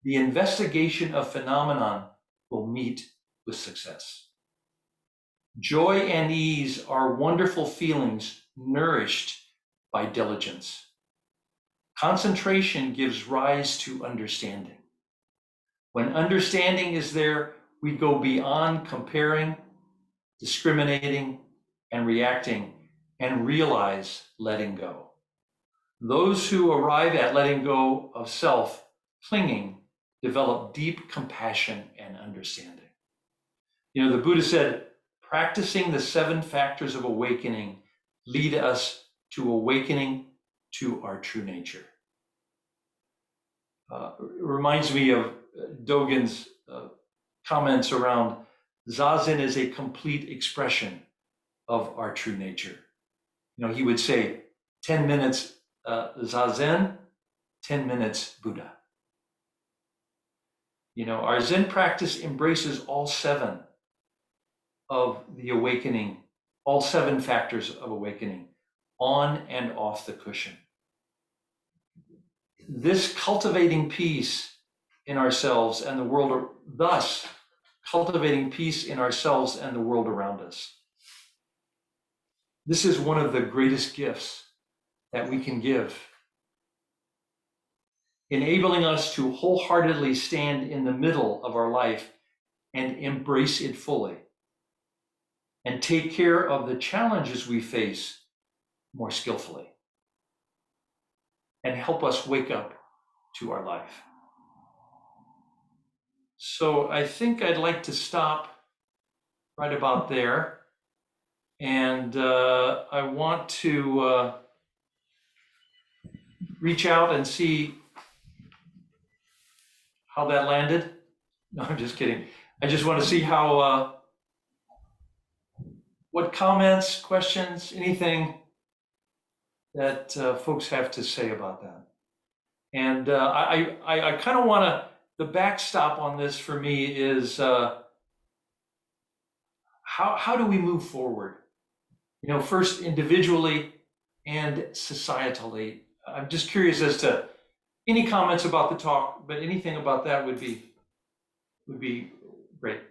[SPEAKER 3] the investigation of phenomenon will meet with success. Joy and ease are wonderful feelings nourished by diligence. Concentration gives rise to understanding. When understanding is there, we go beyond comparing, discriminating, and reacting, and realize letting go. Those who arrive at letting go of self-clinging develop deep compassion and understanding. The Buddha said, practicing the 7 factors of awakening lead us to awakening to our true nature. It reminds me of Dogen's comments around Zazen is a complete expression of our true nature. He would say 10 minutes Zazen, 10 minutes Buddha. Our Zen practice embraces all 7 of the awakening, all 7 factors of awakening, on and off the cushion. This cultivating peace in ourselves and the world, thus cultivating peace in ourselves and the world around us. This is one of the greatest gifts that we can give, enabling us to wholeheartedly stand in the middle of our life and embrace it fully. and take care of the challenges we face more skillfully, and help us wake up to our life. So I think I'd like to stop right about there. And I want to reach out and see how that landed. No, I'm just kidding. I just want to see how, what comments, questions, anything that folks have to say about that. And I kind of want to, the backstop on this for me is how do we move forward? You know, first individually and societally. I'm just curious as to any comments about the talk, but anything about that would be great.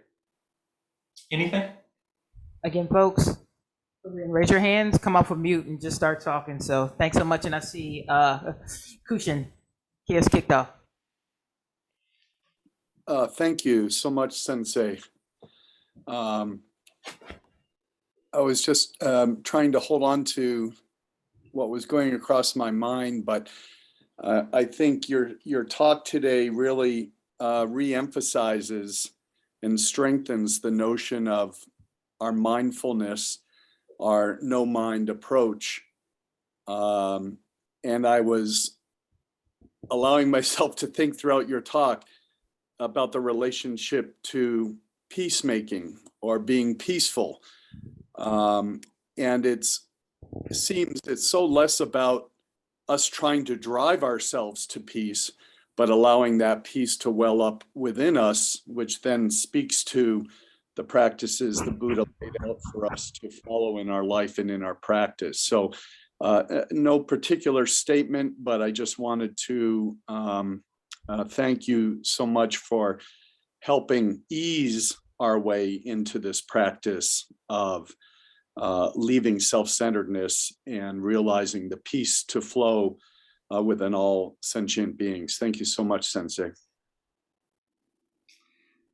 [SPEAKER 3] Anything?
[SPEAKER 1] Again, folks, raise your hands, come off of mute, and just start talking. So thanks so much. And I see Kushin, he has kicked off.
[SPEAKER 4] Thank you so much, Sensei. I was just trying to hold on to what was going across my mind, but I think your talk today really re-emphasizes and strengthens the notion of our mindfulness, our no-mind approach. And I was allowing myself to think throughout your talk about the relationship to peacemaking or being peaceful. And it seems it's so less about us trying to drive ourselves to peace, but allowing that peace to well up within us, which then speaks to the practices the Buddha laid out for us to follow in our life and in our practice. So no particular statement, but I just wanted to thank you so much for helping ease our way into this practice of leaving self-centeredness and realizing the peace to flow within all sentient beings. Thank you so much, Sensei.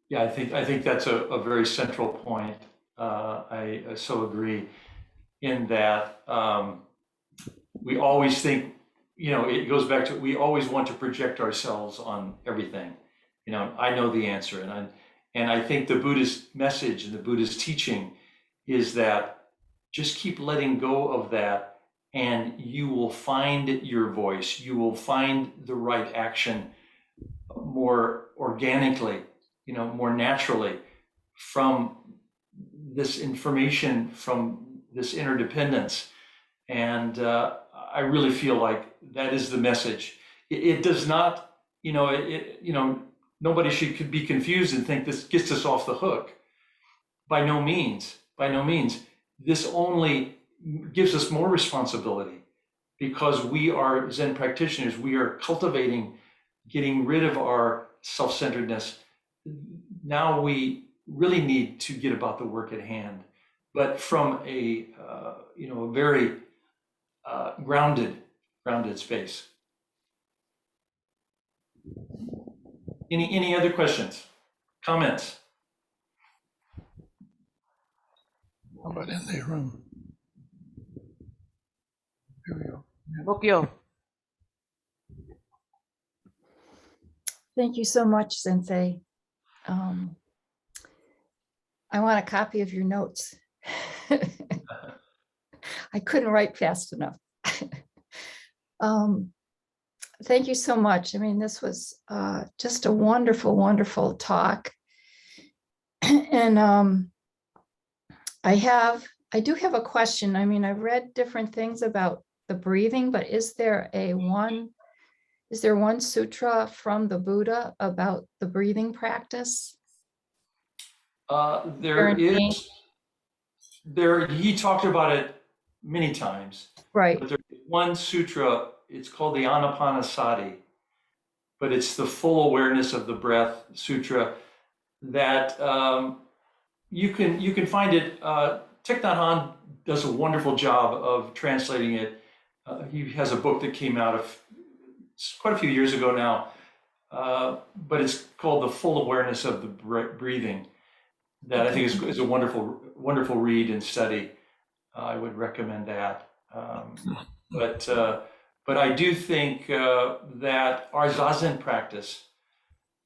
[SPEAKER 3] Yeah, I think that's a very central point. I so agree in that we always think, you know, it goes back to, we always want to project ourselves on everything. You know, I know the answer, and I think the Buddha's message and the Buddha's teaching is that just keep letting go of that, and you will find your voice. You will find the right action more organically, you know, more naturally from this information, from this interdependence. And I really feel like that is the message. It does not, you know, nobody should be confused and think this gets us off the hook. By no means, by no means. This only gives us more responsibility because we are Zen practitioners. We are cultivating, getting rid of our self-centeredness. Now we really need to get about the work at hand, but from a you know, a very grounded space. Any other questions, comments?
[SPEAKER 2] How about in the room? Here we go.
[SPEAKER 1] Bokyo.
[SPEAKER 5] Thank you so much, Sensei. I want a copy of your notes. I couldn't write fast enough. Thank you so much. I mean, this was just a wonderful, wonderful talk. And I do have a question. I mean, I've read different things about the breathing, but is there one sutra from the Buddha about the breathing practice?
[SPEAKER 3] He talked about it many times.
[SPEAKER 5] Right.
[SPEAKER 3] But there's one sutra, it's called the Anapanasati, but it's the full awareness of the breath sutra that you can find it. Thich Nhat Hanh does a wonderful job of translating it. He has a book that came out quite a few years ago now, but it's called The Full Awareness of the Breathing. that I think is a wonderful read and study. I would recommend that. But I do think that our Zazen practice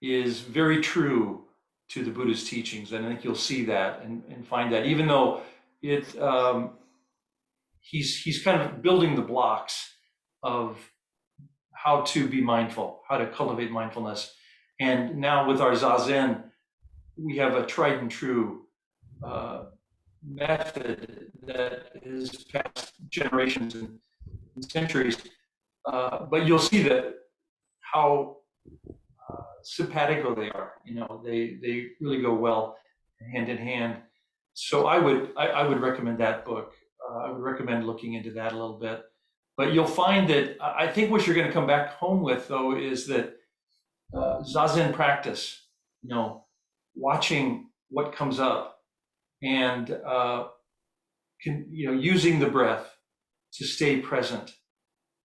[SPEAKER 3] is very true to the Buddha's teachings, and I think you'll see that and find that, even though it he's kind of building the blocks of how to be mindful, how to cultivate mindfulness. And now with our Zazen, we have a tried and true method that is past generations and centuries. But you'll see that how simpatico they are. You know, they really go well hand in hand. So I would recommend that book. I would recommend looking into that a little bit. But you'll find that I think what you're going to come back home with, though, is that Zazen practice, you know, watching what comes up and using the breath to stay present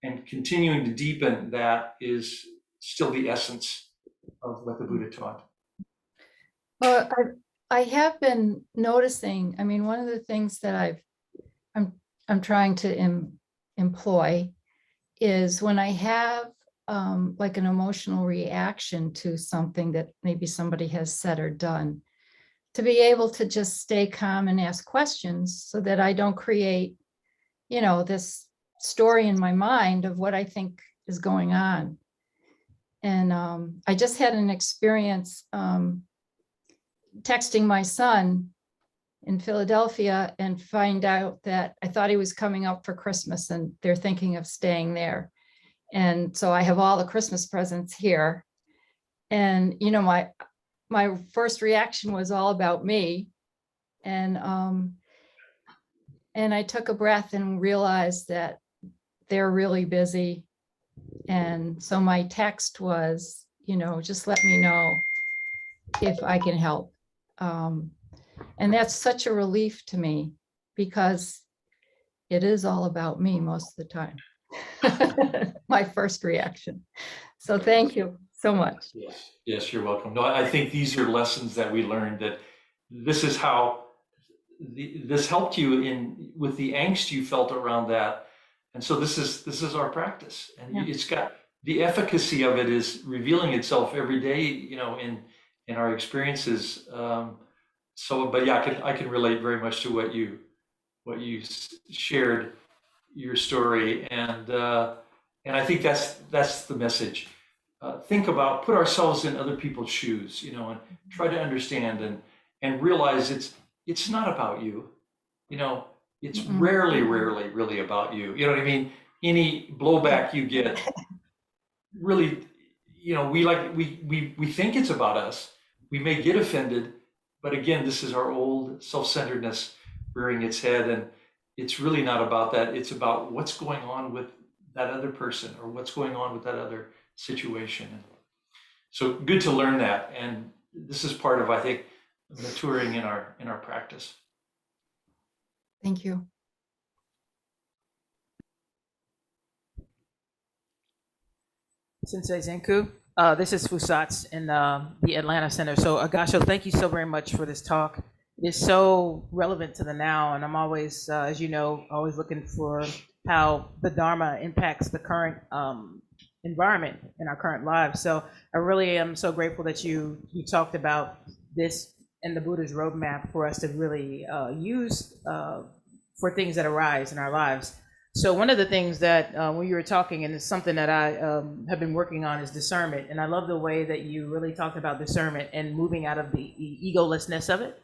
[SPEAKER 3] and continuing to deepen that is still the essence of what the Buddha taught.
[SPEAKER 5] Well, I have been noticing, I mean, one of the things that I'm trying to employ is when I have like an emotional reaction to something that maybe somebody has said or done, to be able to just stay calm and ask questions so that I don't create, you know, this story in my mind of what I think is going on. And I just had an experience texting my son in Philadelphia and find out that I thought he was coming up for Christmas and they're thinking of staying there. And so I have all the Christmas presents here. And, you know, my first reaction was all about me. And I took a breath and realized that they're really busy. And so my text was, you know, just let me know if I can help. And that's such a relief to me because it is all about me most of the time. My first reaction. So thank you so much.
[SPEAKER 3] Yes, you're welcome. No, I think these are lessons that we learned, that this is how this helped you with the angst you felt around that. And so this is our practice, and it's got the efficacy of it is revealing itself every day, you know, in our experiences. But yeah, I can relate very much to what you shared, your story, and I think that's the message. Put ourselves in other people's shoes, you know, and try to understand and realize it's not about you, you know. It's rarely really about you. You know what I mean? Any blowback you get, really, you know, we think it's about us. We may get offended, but again, this is our old self-centeredness rearing its head, and it's really not about that. It's about what's going on with that other person or what's going on with that other situation. So good to learn that, and this is part of, I think, maturing in our practice.
[SPEAKER 5] Thank you.
[SPEAKER 1] Sensei Zenku, this is Fusatz in the Atlanta Center. So Agasho, thank you so very much for this talk. It's so relevant to the now, and I'm always, as you know, always looking for how the Dharma impacts the current environment in our current lives. So I really am so grateful that you talked about this and the Buddha's roadmap for us to really use for things that arise in our lives. So one of the things that when you were talking, and it's something that I have been working on, is discernment. And I love the way that you really talked about discernment and moving out of the egolessness of it,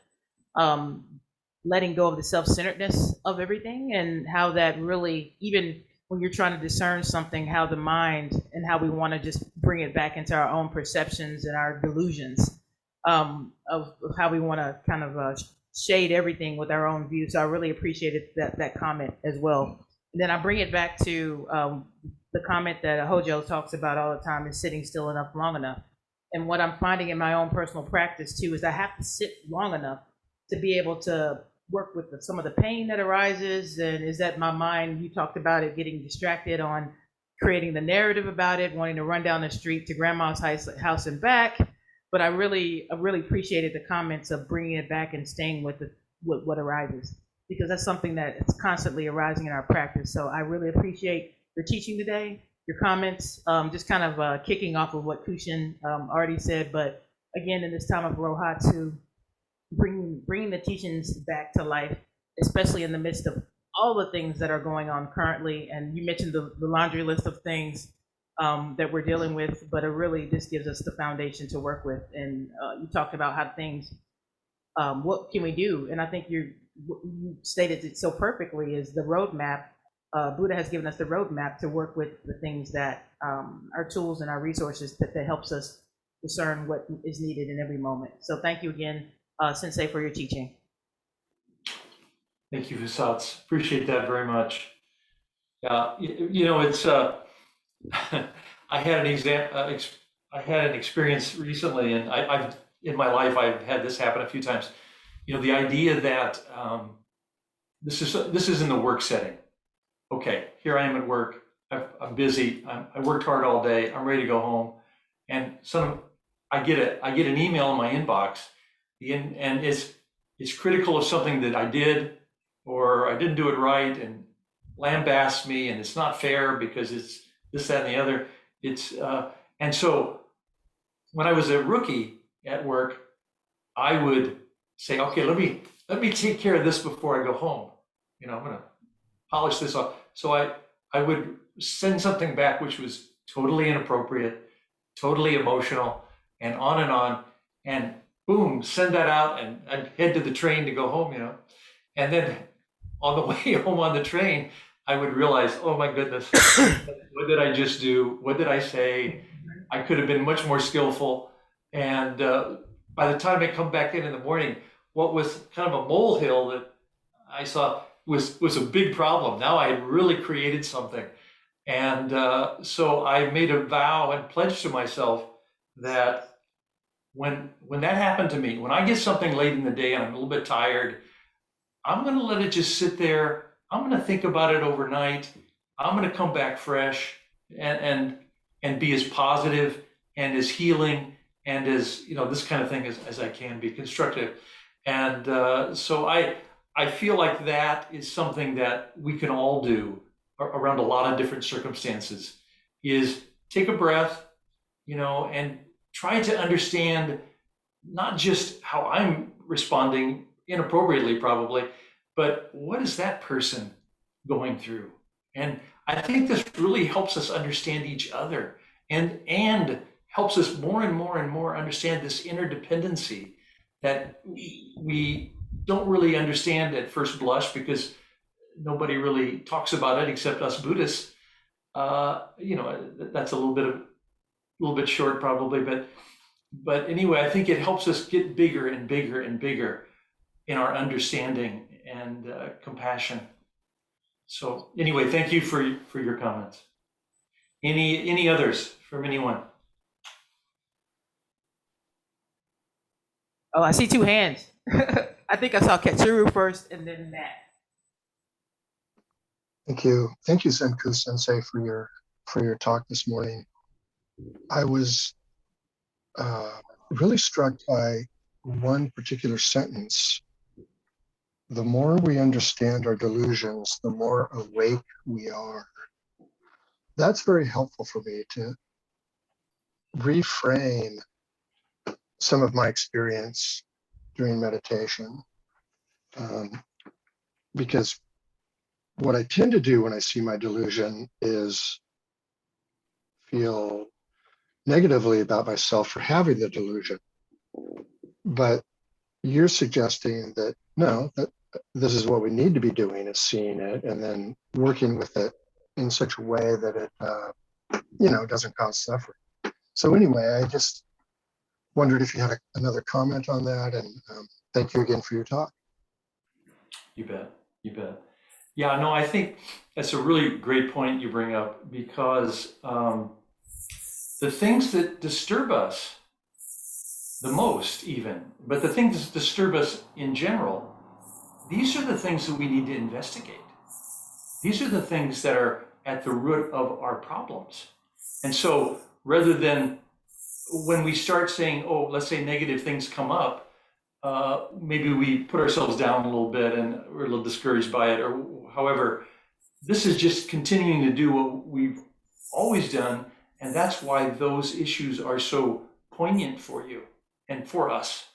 [SPEAKER 1] letting go of the self-centeredness of everything, and how that really, even when you're trying to discern something, how the mind and how we want to just bring it back into our own perceptions and our delusions of how we want to kind of shade everything with our own view. So I really appreciated that comment as well. And then I bring it back to the comment that Hojo talks about all the time, is sitting still enough long enough. And what I'm finding in my own personal practice too is I have to sit long enough to be able to work with some of the pain that arises. And is that my mind, you talked about it, getting distracted on creating the narrative about it, wanting to run down the street to grandma's house and back, But I really appreciated the comments of bringing it back and staying with what arises, because that's something that is constantly arising in our practice. So I really appreciate your teaching today, your comments, just kind of kicking off of what Kushin already said. But again, in this time of Rohatsu, bringing the teachings back to life, especially in the midst of all the things that are going on currently. And you mentioned the laundry list of things that we're dealing with, but it really just gives us the foundation to work with. And you talked about how things, what can we do? And I think you stated it so perfectly, is the roadmap. Buddha has given us the roadmap to work with the things that our tools and our resources that helps us discern what is needed in every moment. So thank you again, Sensei, for your teaching.
[SPEAKER 3] Thank you, Visatz. Appreciate that very much. Yeah, it's I had an experience recently, and I've in my life I've had this happen a few times. The idea that this is in the work setting. Okay, here I am at work. I'm busy. I worked hard all day. I'm ready to go home, and I get an email in my inbox, and it's critical of something that I did or I didn't do it right, and lambasts me, and it's not fair because it's this, that, and the other. And so when I was a rookie at work, I would say, okay, let me take care of this before I go home. I'm going to polish this off. So I would send something back which was totally inappropriate, totally emotional, and on, and boom, send that out, and I'd head to the train to go home, And then on the way home on the train, I would realize, oh my goodness, what did I just do? What did I say? I could have been much more skillful. And by the time I come back in the morning, what was kind of a molehill that I saw was a big problem. Now I had really created something. And so I made a vow and pledged to myself that when that happened to me, when I get something late in the day and I'm a little bit tired, I'm going to let it just sit there. I'm going to think about it overnight. I'm going to come back fresh and be as positive and as healing and as, this kind of thing as I can be, constructive. And so I feel like that is something that we can all do around a lot of different circumstances, is take a breath, and try to understand not just how I'm responding inappropriately probably, but what is that person going through? And I think this really helps us understand each other and helps us more and more and more understand this interdependency that we don't really understand at first blush because nobody really talks about it except us Buddhists. That's a little bit short probably, but anyway, I think it helps us get bigger and bigger and bigger in our understanding and compassion. So anyway, thank you for your comments. Any others from anyone?
[SPEAKER 1] Oh, I see two hands. I think I saw Katsuru first and then Matt.
[SPEAKER 6] Thank you, Zenku Sensei, for your talk this morning. I was really struck by one particular sentence. The more we understand our delusions, the more awake we are. That's very helpful for me to reframe some of my experience during meditation. Because what I tend to do when I see my delusion is feel negatively about myself for having the delusion. But you're suggesting that no, that this is what we need to be doing, is seeing it and then working with it in such a way that it doesn't cause suffering. So anyway, I just wondered if you had another comment on that, and thank you again for your talk.
[SPEAKER 3] You bet. Yeah, no, I think that's a really great point you bring up, because the things that disturb us the most even, but the things that disturb us in general, these are the things that we need to investigate. These are the things that are at the root of our problems. And so rather than when we start saying, oh, let's say negative things come up, maybe we put ourselves down a little bit and we're a little discouraged by it, or however, this is just continuing to do what we've always done. And that's why those issues are so poignant for you and for us,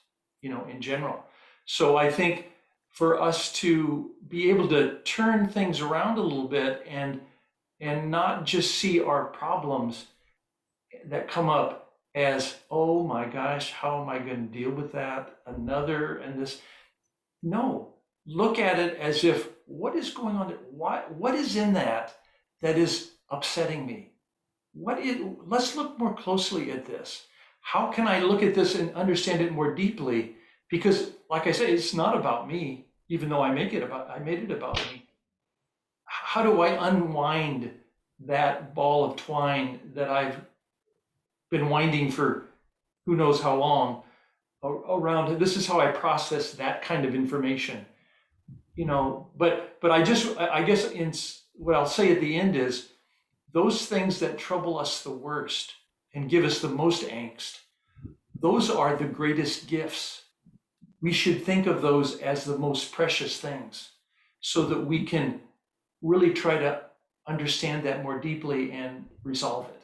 [SPEAKER 3] in general. So I think for us to be able to turn things around a little bit and not just see our problems that come up as, oh my gosh, how am I going to deal with that? Another and this. No, look at it as if, what is going on? What is in that is upsetting me? Let's look more closely at this. How can I look at this and understand it more deeply? Because, like I say, it's not about me, even though I made it about me. How do I unwind that ball of twine that I've been winding for who knows how long around? This is how I process that kind of information, but I guess what I'll say at the end is, those things that trouble us the worst and give us the most angst, those are the greatest gifts. We should think of those as the most precious things, so that we can really try to understand that more deeply and resolve it.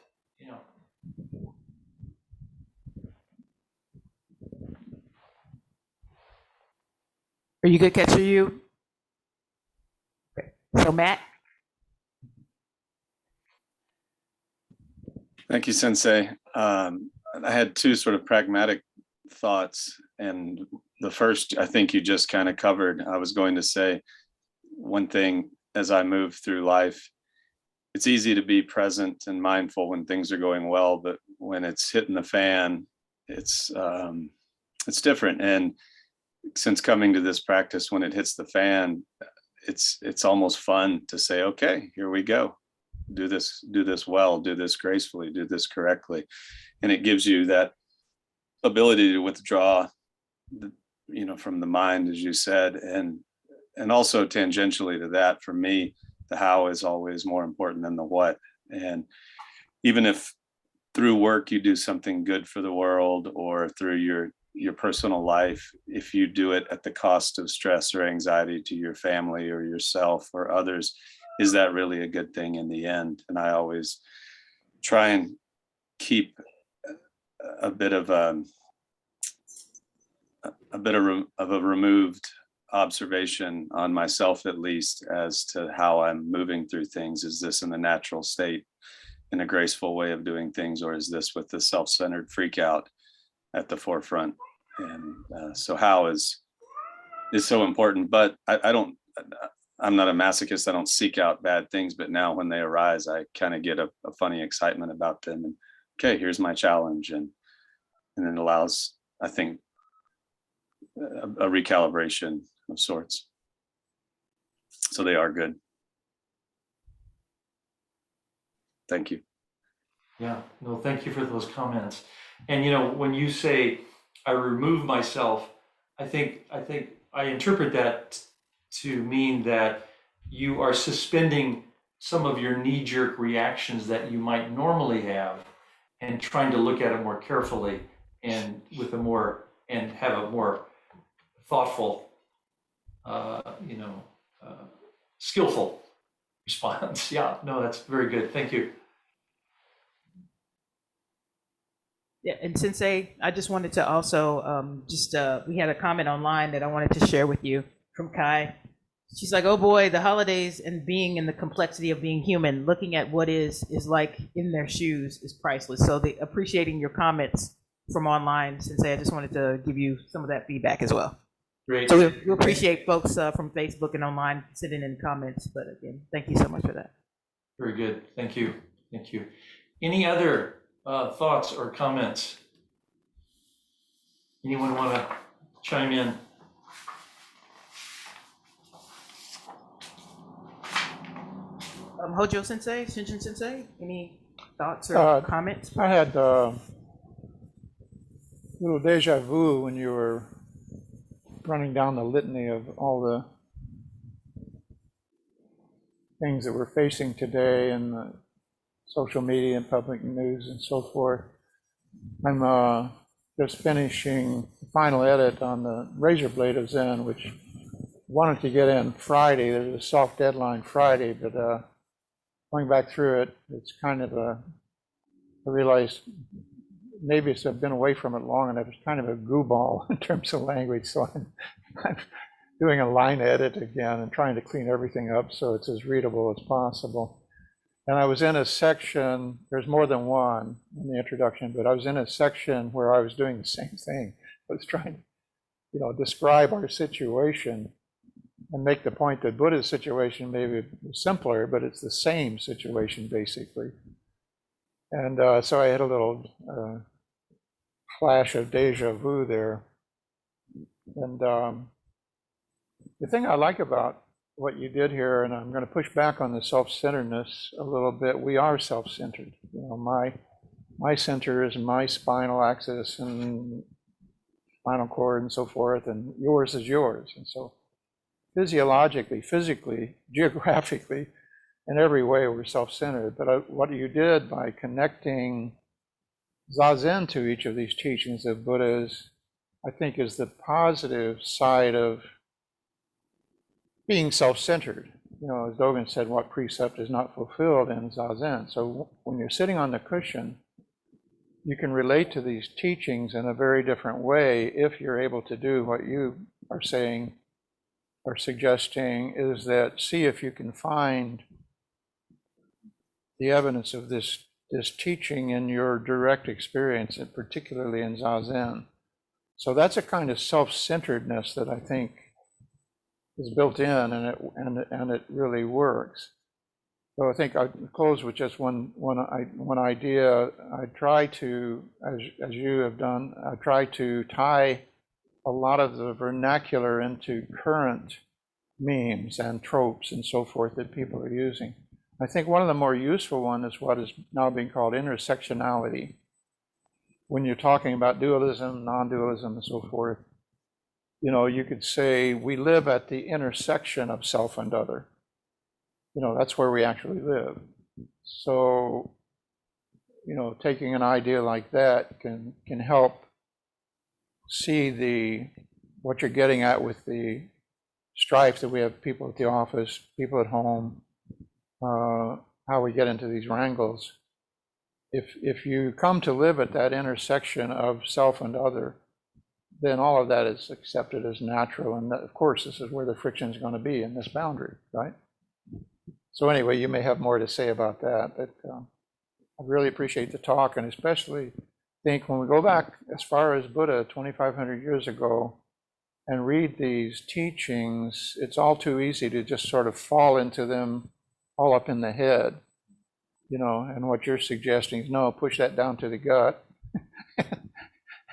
[SPEAKER 1] Are you good, Catcher? You? Okay. So Matt?
[SPEAKER 7] Thank you, Sensei. I had two sort of pragmatic thoughts, and the first, I think you just kind of covered. I was going to say one thing as I move through life. It's easy to be present and mindful when things are going well, but when it's hitting the fan, it's different. And since coming to this practice, when it hits the fan, it's almost fun to say, okay, here we go. Do this well, do this gracefully, do this correctly. And it gives you that ability to withdraw, from the mind, as you said. And also tangentially to that, for me, the how is always more important than the what. And even if through work you do something good for the world, or through your personal life, if you do it at the cost of stress or anxiety to your family or yourself or others, is that really a good thing in the end? And I always try and keep a bit of a removed observation on myself, at least, as to how I'm moving through things. Is this in the natural state, in a graceful way of doing things, or is this with the self-centered freak out at the forefront? And so how is so important. But I'm not a masochist. I don't seek out bad things, but now when they arise, I kind of get a funny excitement about them. And okay, here's my challenge. And it allows, I think, a recalibration of sorts. So they are good. Thank you.
[SPEAKER 3] Yeah, no, thank you for those comments. And when you say I remove myself, I think I interpret that to mean that you are suspending some of your knee-jerk reactions that you might normally have, and trying to look at it more carefully and have a more thoughtful, skillful response. Yeah, no, that's very good. Thank you.
[SPEAKER 1] Yeah, and Sensei, I just wanted to also we had a comment online that I wanted to share with you from Kai. She's like, oh boy, the holidays and being in the complexity of being human, looking at what is like in their shoes is priceless. So appreciating your comments from online, Sensei, I just wanted to give you some of that feedback as well.
[SPEAKER 3] Great.
[SPEAKER 1] So we appreciate folks from Facebook and online sending in comments, but again, thank you so much for that.
[SPEAKER 3] Very good. Thank you. Thank you. Any other thoughts or comments? Anyone want to chime in?
[SPEAKER 1] Hojo Sensei, Shinjin Sensei, any thoughts or comments?
[SPEAKER 2] I had a little deja vu when you were running down the litany of all the things that we're facing today in the social media and public news and so forth. I'm just finishing the final edit on the Razor Blade of Zen, which wanted to get in Friday. There's a soft deadline Friday, but going back through it, it's kind of I realized maybe it's I've been away from it long enough. It's kind of a goo ball in terms of language, so I'm doing a line edit again and trying to clean everything up so it's as readable as possible. And I was in a section, there's more than one in the introduction, but I was in a section where I was doing the same thing. I was trying to, describe our situation and make the point that Buddha's situation maybe was simpler, but it's the same situation basically. And so I had a little flash of deja vu there. And the thing I like about what you did here, and I'm going to push back on the self-centeredness a little bit. We are self-centered. My center is my spinal axis and spinal cord and so forth, and yours is yours. And so physiologically, physically, geographically, in every way, we're self-centered. But what you did by connecting Zazen to each of these teachings of Buddha's, I think, is the positive side of being self-centered. As Dogen said, what precept is not fulfilled in Zazen? So when you're sitting on the cushion, you can relate to these teachings in a very different way if you're able to do what you are saying or suggesting, is that see if you can find the evidence of this teaching in your direct experience, and particularly in Zazen. So that's a kind of self-centeredness that I think is built in, and it really works. So I think I'll close with just one idea. I try to, as you have done, I try to tie a lot of the vernacular into current memes and tropes and so forth that people are using. I think one of the more useful ones is what is now being called intersectionality. When you're talking about dualism, non-dualism, and so forth, you could say we live at the intersection of self and other. That's where we actually live. So, taking an idea like that can help see what you're getting at with the strife that we have, people at the office, people at home, how we get into these wrangles. If you come to live at that intersection of self and other, then all of that is accepted as natural. And that, of course, this is where the friction is going to be in this boundary, right? So anyway, you may have more to say about that, but I really appreciate the talk, and especially think when we go back as far as Buddha 2,500 years ago and read these teachings, it's all too easy to just sort of fall into them all up in the head, and what you're suggesting is, no, push that down to the gut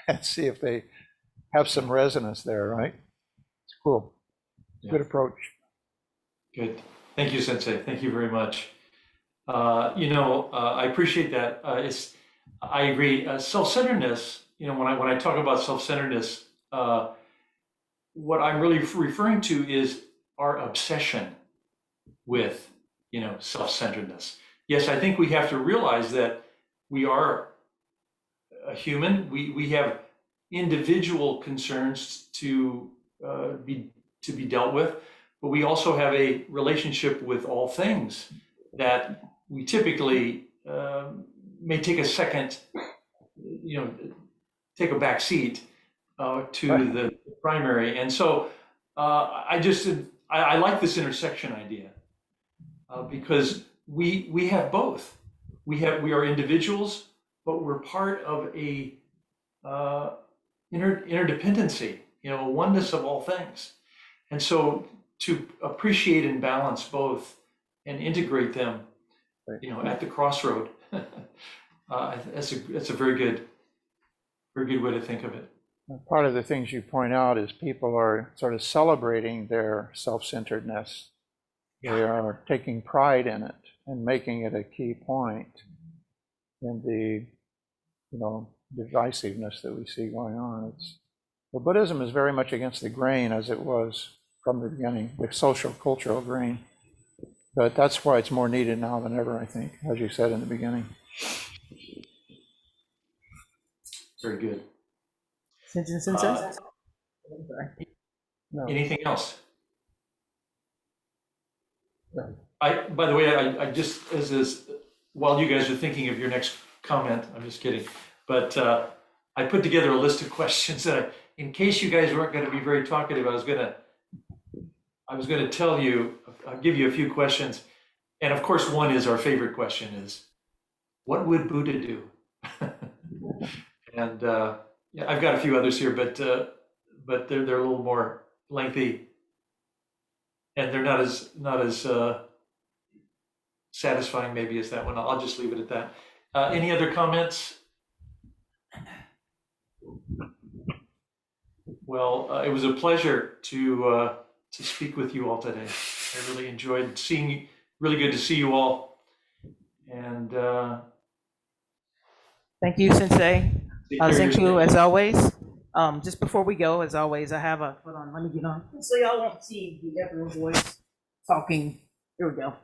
[SPEAKER 2] and see if they have some resonance there, right? It's cool.
[SPEAKER 3] Yeah.
[SPEAKER 2] Good approach.
[SPEAKER 3] Good. Thank you, Sensei. Thank you very much. I appreciate that. I agree. Self-centeredness, when I talk about self-centeredness, what I'm really referring to is our obsession with, self-centeredness. Yes, I think we have to realize that we are a human. We have individual concerns to be dealt with, but we also have a relationship with all things that we typically may take a second, take a back seat to the primary. And so I like this intersection idea because we have both. We are individuals, but we're part of a interdependency, a oneness of all things. And so to appreciate and balance both and integrate them, at the crossroad, that's a very good way to think of it.
[SPEAKER 2] Part of the things you point out is people are sort of celebrating their self-centeredness. They are taking pride in it and making it a key point in the, divisiveness that we see going on. Well, Buddhism is very much against the grain, as it was from the beginning, the social, cultural grain. But that's why it's more needed now than ever, I think, as you said in the beginning.
[SPEAKER 3] Very good.
[SPEAKER 1] Shinjin Sensei?
[SPEAKER 3] Uh,
[SPEAKER 1] I'm sorry.
[SPEAKER 2] No,
[SPEAKER 3] Anything else?
[SPEAKER 2] no.
[SPEAKER 3] By the way, I just, while you guys are thinking of your next comment, I'm just kidding, but I put together a list of questions that, in case you guys weren't going to be very talkative, I was going to tell you, I'll give you a few questions. And of course, one is our favorite question is, what would Buddha do? And yeah, I've got a few others here, but they're a little more lengthy, and they're not as satisfying maybe as that one. I'll just leave it at that. Any other comments? Well, it was a pleasure to speak with you all today. I really enjoyed seeing you. Really good to see you all. And
[SPEAKER 1] Thank you, Sensei.
[SPEAKER 3] take care of
[SPEAKER 1] Zenku,
[SPEAKER 3] yourself.
[SPEAKER 1] as always. Just before we go, as always, I have a, hold on, let me get on. So y'all won't see the everyone's voice talking. Here we go.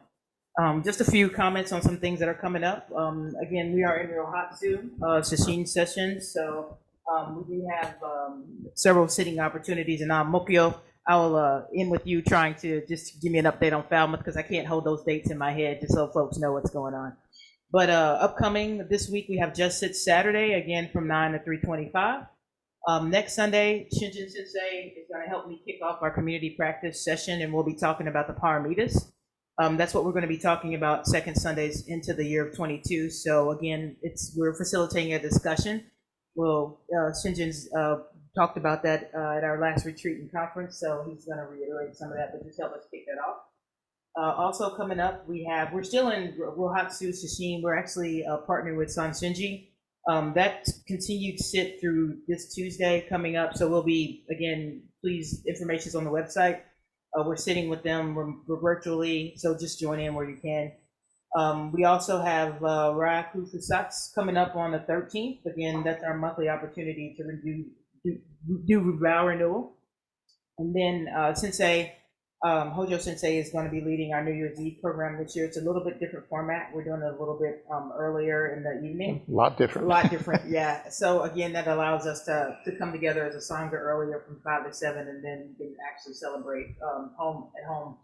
[SPEAKER 1] Just a few comments on some things that are coming up. Again, we are in Rohatsu Sesshin sessions, so we do have several sitting opportunities, and Mokyo, I will end with you trying to just give me an update on Falmouth, because I can't hold those dates in my head just so folks know what's going on. But upcoming this week, we have Just Sit Saturday, again from 9 to 3:25. Next Sunday, Shinjin Sensei is going to help me kick off our community practice session, and we'll be talking about the paramitas. That's what we're going to be talking about second Sundays into the year of 22. So again, we're facilitating a discussion. Well, Shinjin's talked about that at our last retreat and conference, so he's going to reiterate some of that, but just help us kick that off. Also coming up, we're still in Rohatsu Sesshin. We're actually partnering with Sanshinji. That continued sit through this Tuesday coming up. So we'll be, again, please, information's on the website. We're sitting with them we're virtually, so just join in where you can. We also have Ryaku Fusatsu coming up on the 13th. Again, that's our monthly opportunity to do vow renewal. And then Sensei, Hojo Sensei is going to be leading our New Year's Eve program this year. It's a little bit different format. We're doing it a little bit earlier in the evening.
[SPEAKER 2] A lot different.
[SPEAKER 1] A lot different, yeah. So again, that allows us to come together as a Sangha earlier from 5 to 7, and then you can actually celebrate at home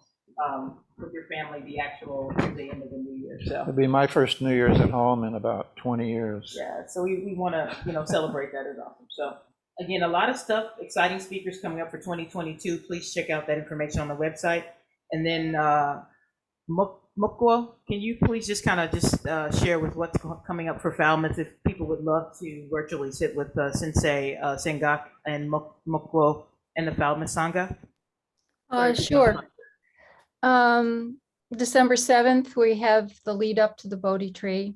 [SPEAKER 1] with your family the end of the New Year. So
[SPEAKER 2] It'll be my first New Year's at home in about 20 years.
[SPEAKER 1] yeah, so we want to celebrate that as awesome. So again, a lot of stuff, exciting speakers coming up for 2022. Please check out that information on the website. And then Mokwo, can you please just kind of share with what's coming up for Falmouth, if people would love to virtually sit with Sensei Sengak and Mokwo and the Falmouth Sangha?
[SPEAKER 5] Sure. December 7th, we have the lead up to the Bodhi tree.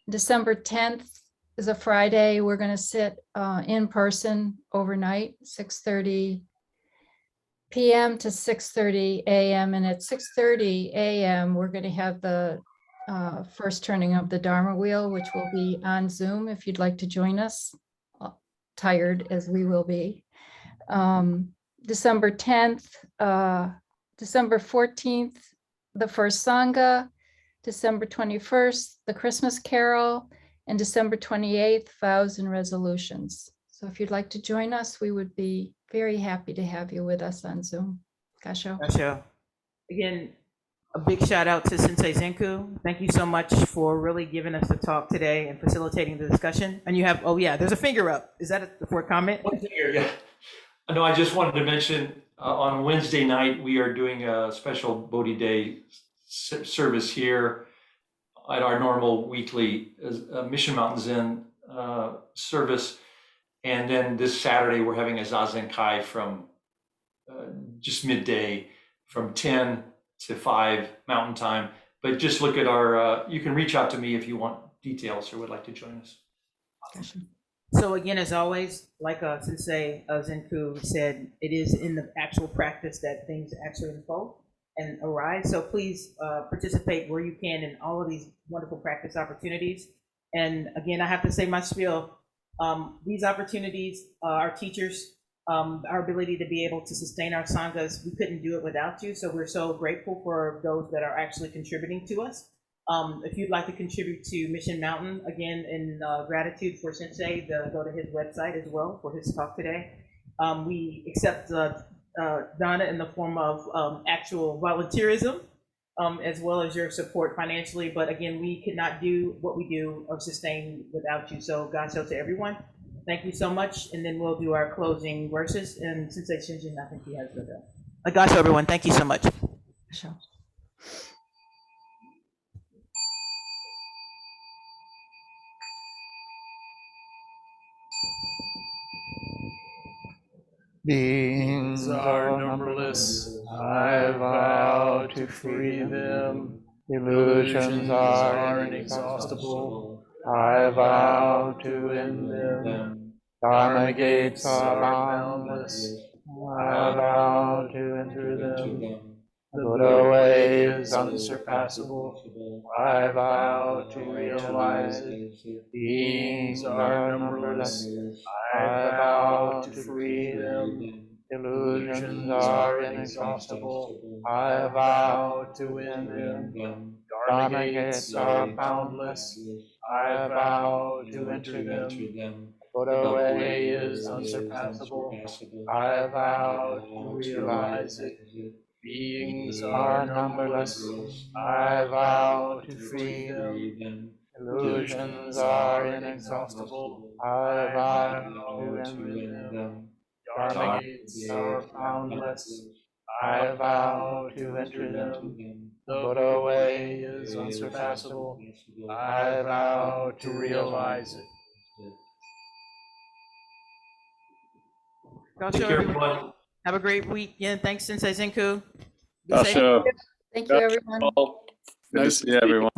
[SPEAKER 5] December 10th is a Friday. We're going to sit in person overnight, 6:30 p.m. to 6:30 a.m. And at 6:30 a.m., we're going to have the first turning of the Dharma wheel, which will be on Zoom if you'd like to join us, tired as we will be. December 10th, December 14th, the first Sangha, December 21st, the Christmas Carol, and December 28th, vows and resolutions. So if you'd like to join us, we would be very happy to have you with us on Zoom. Gasho.
[SPEAKER 1] Gasho. Again, a big shout out to Sensei Zenku. Thank you so much for really giving us the talk today and facilitating the discussion. And you have, oh yeah, there's a finger up. Is that for a comment?
[SPEAKER 3] One thing here, yeah. No, I just wanted to mention on Wednesday night, we are doing a special Bodhi Day service here at our normal weekly Mission Mountain Zen service. And then this Saturday, we're having a Zazen Kai from just midday from 10 to 5 Mountain Time. But just look at our, you can reach out to me if you want details or would like to join us.
[SPEAKER 5] Gasho.
[SPEAKER 1] So again, as always, like Sensei Zenku said, it is in the actual practice that things actually unfold and arise. So please participate where you can in all of these wonderful practice opportunities. And again, I have to say my spiel, these opportunities, our teachers, our ability to be able to sustain our sanghas, we couldn't do it without you. So we're so grateful for those that are actually contributing to us. If you'd like to contribute to Mission Mountain, again, in gratitude for Sensei, go to his website as well for his talk today. We accept Donna in the form of actual volunteerism, as well as your support financially. But again, we could not do what we do or sustain without you. So God show to everyone. Thank you so much. And then we'll do our closing verses. And Sensei Shinjin, I think he has the God show everyone. Thank you so much.
[SPEAKER 5] Sure.
[SPEAKER 2] Beings are numberless, I vow to free them. Illusions are inexhaustible, I vow to end them. Dharma gates are boundless, I vow to enter them. The Buddha way is unsurpassable, I vow to realize it. Beings are numberless, I vow to free them. Illusions are inexhaustible, I vow to win them. Dharma gates are boundless, I vow to enter them. Buddha way is unsurpassable, I vow to realize it. Beings are numberless, I vow to free them. Illusions are inexhaustible, I vow to end them. Dharma gates are boundless, I vow to enter them. The Buddha way is unsurpassable, I vow to realize it.
[SPEAKER 1] God
[SPEAKER 3] Take
[SPEAKER 1] show
[SPEAKER 3] care,
[SPEAKER 1] everyone.
[SPEAKER 3] everyone.
[SPEAKER 1] Have a great weekend. Thanks, Sensei Zenku. Be safe.
[SPEAKER 7] Dasho.
[SPEAKER 5] Thank you, everyone.
[SPEAKER 7] Good to see everyone.